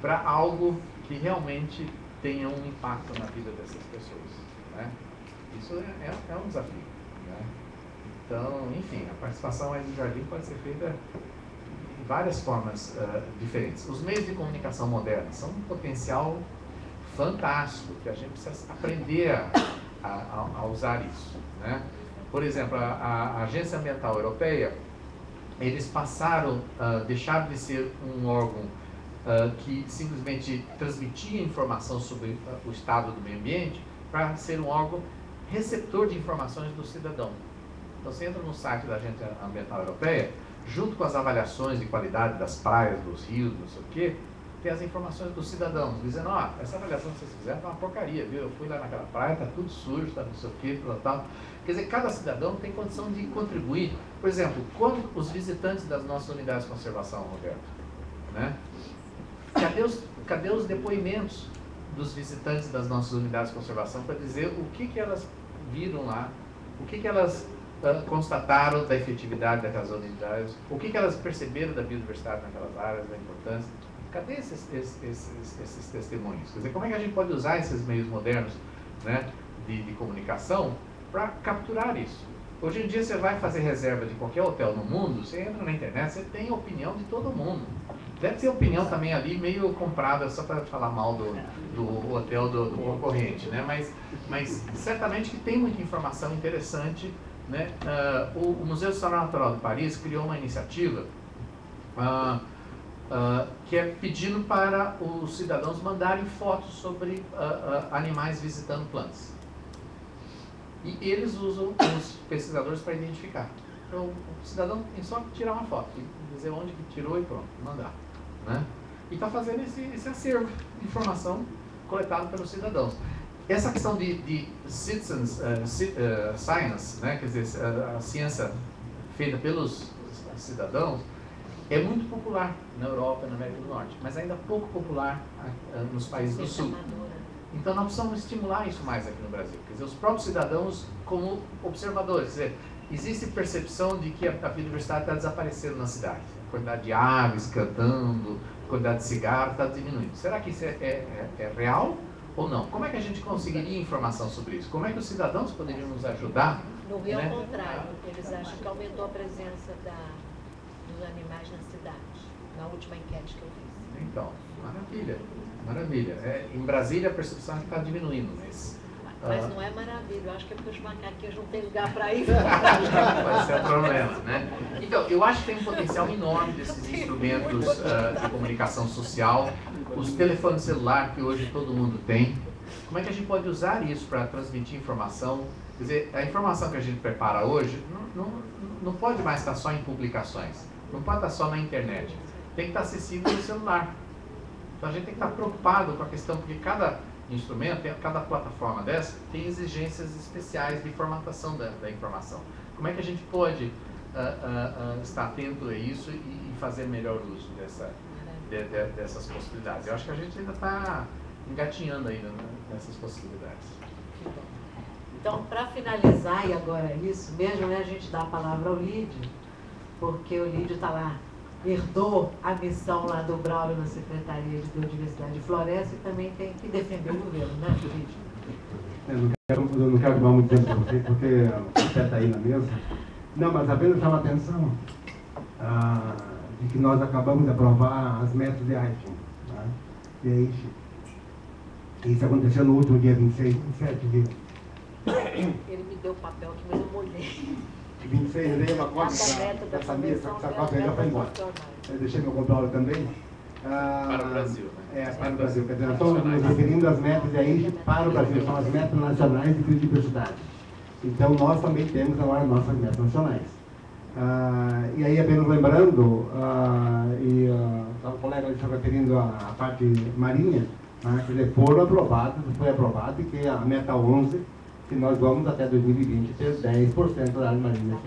para algo que realmente tenha um impacto na vida dessas pessoas, né? Isso é um desafio, né? Então, enfim, a participação aí do Jardim pode ser feita várias formas diferentes. Os meios de comunicação modernos são um potencial fantástico, que a gente precisa aprender a usar isso, né? Por exemplo, a Agência Ambiental Europeia, eles passaram a deixar de ser um órgão que simplesmente transmitia informação sobre o estado do meio ambiente para ser um órgão receptor de informações do cidadão. Então, você entra no site da Agência Ambiental Europeia, junto com as avaliações de qualidade das praias, dos rios, não sei o quê, tem as informações dos cidadãos, dizendo, essa avaliação que vocês fizeram tá uma porcaria, viu? Eu fui lá naquela praia, tá tudo sujo, tá não sei o quê, tal. Quer dizer, cada cidadão tem condição de contribuir. Por exemplo, quando os visitantes das nossas unidades de conservação, Roberto, né? Cadê os depoimentos dos visitantes das nossas unidades de conservação para dizer o que elas viram lá, o que elas constataram da efetividade daquelas unidades, o que elas perceberam da biodiversidade naquelas áreas, da importância? Cadê esses testemunhos? Quer dizer, como é que a gente pode usar esses meios modernos, né, de comunicação para capturar isso? Hoje em dia você vai fazer reserva de qualquer hotel no mundo, você entra na internet, você tem a opinião de todo mundo. Deve ter opinião também ali meio comprada só para falar mal do hotel do concorrente, né? Mas certamente que tem muita informação interessante, né? O Museu de História Natural de Paris criou uma iniciativa que é pedindo para os cidadãos mandarem fotos sobre animais visitando plantas. E eles usam os pesquisadores para identificar. Então, o cidadão tem só que tirar uma foto, dizer onde que tirou e pronto, mandar, né? E está fazendo esse acervo de informação coletado pelos cidadãos. Essa questão de citizens science, né, quer dizer, a ciência feita pelos cidadãos, é muito popular na Europa e na América do Norte, mas ainda pouco popular nos países do Sul. Então nós precisamos estimular isso mais aqui no Brasil. Quer dizer, os próprios cidadãos como observadores. Quer dizer, existe percepção de que a biodiversidade está desaparecendo na cidade. A quantidade de aves cantando, a quantidade de cigarros está diminuindo. Será que isso é real ou não? Como é que a gente conseguiria informação sobre isso? Como é que os cidadãos poderiam nos ajudar? No Rio, ao contrário, eles acham que aumentou a presença dos animais na cidade, na última enquete que eu fiz. Então, maravilha, maravilha. Em Brasília a percepção está diminuindo, mas não é maravilha, eu acho que é porque os macaquinhos não têm lugar para ir. Pode ser um problema, né? Então, eu acho que tem um potencial enorme desses instrumentos de comunicação social, os telefones celulares que hoje todo mundo tem. Como é que a gente pode usar isso para transmitir informação? Quer dizer, a informação que a gente prepara hoje não pode mais estar só em publicações, não pode estar só na internet, tem que estar acessível no celular. Então a gente tem que estar preocupado com a questão, porque cada instrumento, cada plataforma dessa tem exigências especiais de formatação da informação. Como é que a gente pode estar atento a isso e fazer melhor uso dessas possibilidades? Eu acho que a gente ainda está engatinhando ainda nessas possibilidades. Então, para finalizar, e agora é isso mesmo, né, a gente dá a palavra ao Lídio, porque o Lídio está lá, herdou a missão lá do Braulio na Secretaria de Biodiversidade e Floresta e também tem que defender o governo, né, Lídio? Eu não quero tomar muito tempo para vocês, porque o pé está aí na mesa. Não, mas apenas chama a atenção de que nós acabamos de aprovar as metas de Aichi. Tá? E aí, isso aconteceu no último dia 26, 27 de... Ele me deu o papel que eu molhei. 26 eu dei uma cópia dessa mesa, essa cópia já foi embora. Eu deixei meu controle também. Para o Brasil, né? Para o Brasil. Quer dizer, nós estamos nos referindo às metas de Aichi para o Brasil, são as metas nacionais de biodiversidade. Então, nós também temos agora nossas metas nacionais. E aí, apenas lembrando, o colega está referindo à parte marinha, quer dizer, foi aprovado que a meta 11, que nós vamos até 2020 ter 10% das áreas marinhas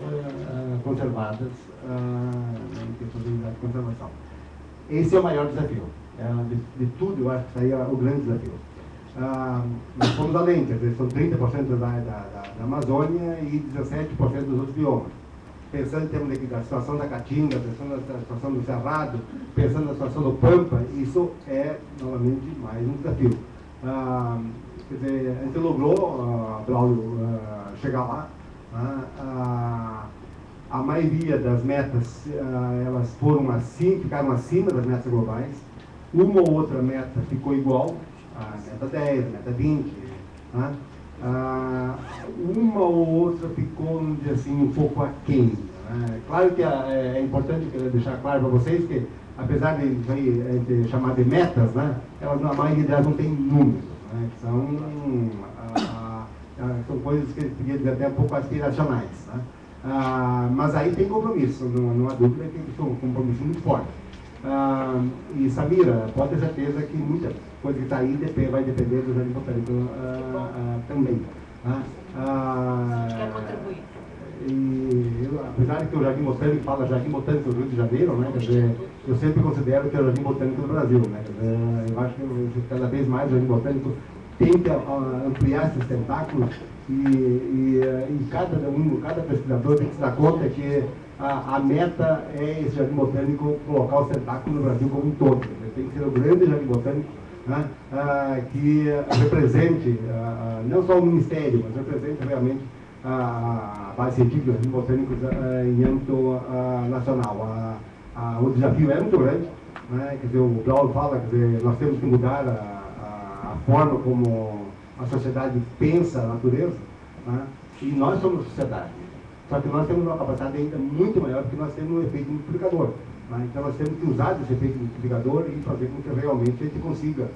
conservadas em questão de conservação. Esse é o maior desafio. De tudo, eu acho que isso aí é o grande desafio. Nós fomos além, quer dizer, são 30% da Amazônia e 17% dos outros biomas. Pensando em termos da situação da Caatinga, pensando na situação do Cerrado, pensando na situação do Pampa, isso é, novamente, mais um desafio. Quer dizer, a gente logrou, Braulio, chegar lá. A maioria das metas, elas ficaram acima das metas globais. Uma ou outra meta ficou igual, a meta 10, a meta 20. Uma ou outra ficou, vamos dizer assim, um pouco aquém. Claro que é importante deixar claro para vocês que, apesar de isso aí chamar de metas, elas, a maioria delas não tem números. São coisas que eu podia dizer até um pouco aspiracionais. Mas aí tem compromisso, não há dúvida que é um compromisso muito forte. E Samira, pode ter certeza que muita coisa que está aí vai depender do Jardim Botânico também. Quero contribuir. Apesar de que o Jardim Botânico fala Jardim Botânico do Rio de Janeiro, quer dizer, eu sempre considero que é o Jardim Botânico do Brasil. Quer dizer, eu acho que cada vez mais o Jardim Botânico tem que ampliar esses tentáculos e cada pesquisador tem que se dar conta que a meta é esse Jardim Botânico colocar os tentáculos no Brasil como um todo. Tem que ser o grande Jardim Botânico que represente não só o Ministério, mas represente realmente a base científica dos botânicos em âmbito nacional. O desafio é muito grande, quer dizer, o Braulio fala, quer dizer, nós temos que mudar a forma como a sociedade pensa a natureza, e nós somos sociedade. Só que nós temos uma capacidade ainda muito maior, porque nós temos um efeito multiplicador. Então nós temos que usar esse efeito multiplicador e fazer com que realmente a gente consiga,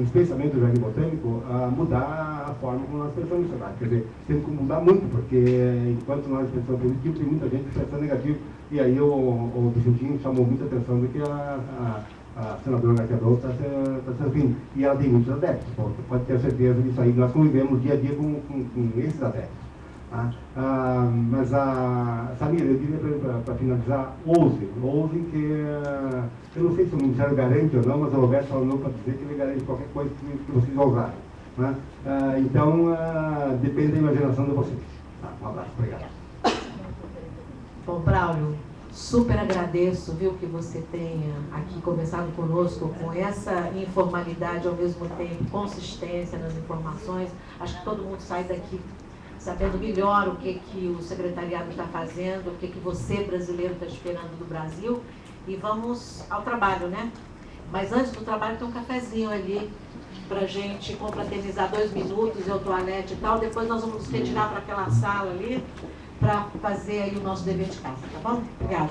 especialmente o Jardim Botânico, mudar a forma como nós pensamos na sociedade. Quer dizer, temos que mudar muito, porque enquanto nós pensamos positivo, tem muita gente pensando negativo. E aí o Vicentinho chamou muita atenção do que a senadora Garcia Brou está se referindo. E ela tem muitos adeptos, pode ter certeza disso aí. Nós convivemos dia a dia com esses adeptos. Mas Samira, eu diria para finalizar, ousem que eu não sei se o Ministério garante ou não, mas o Roberto falou para dizer que ele garante qualquer coisa que vocês ousarem. Então depende da imaginação de vocês. Um abraço, obrigado. Bom, Braulio, super agradeço, viu, que você tenha aqui conversado conosco com essa informalidade, ao mesmo tempo consistência nas informações. Acho que todo mundo sai daqui sabendo melhor o que o secretariado está fazendo, o que você, brasileiro, está esperando do Brasil. E vamos ao trabalho, né? Mas antes do trabalho tem um cafezinho ali para a gente confraternizar 2 minutos, e o toalete e tal. Depois nós vamos retirar para aquela sala ali para fazer aí o nosso dever de casa, tá bom? Obrigada.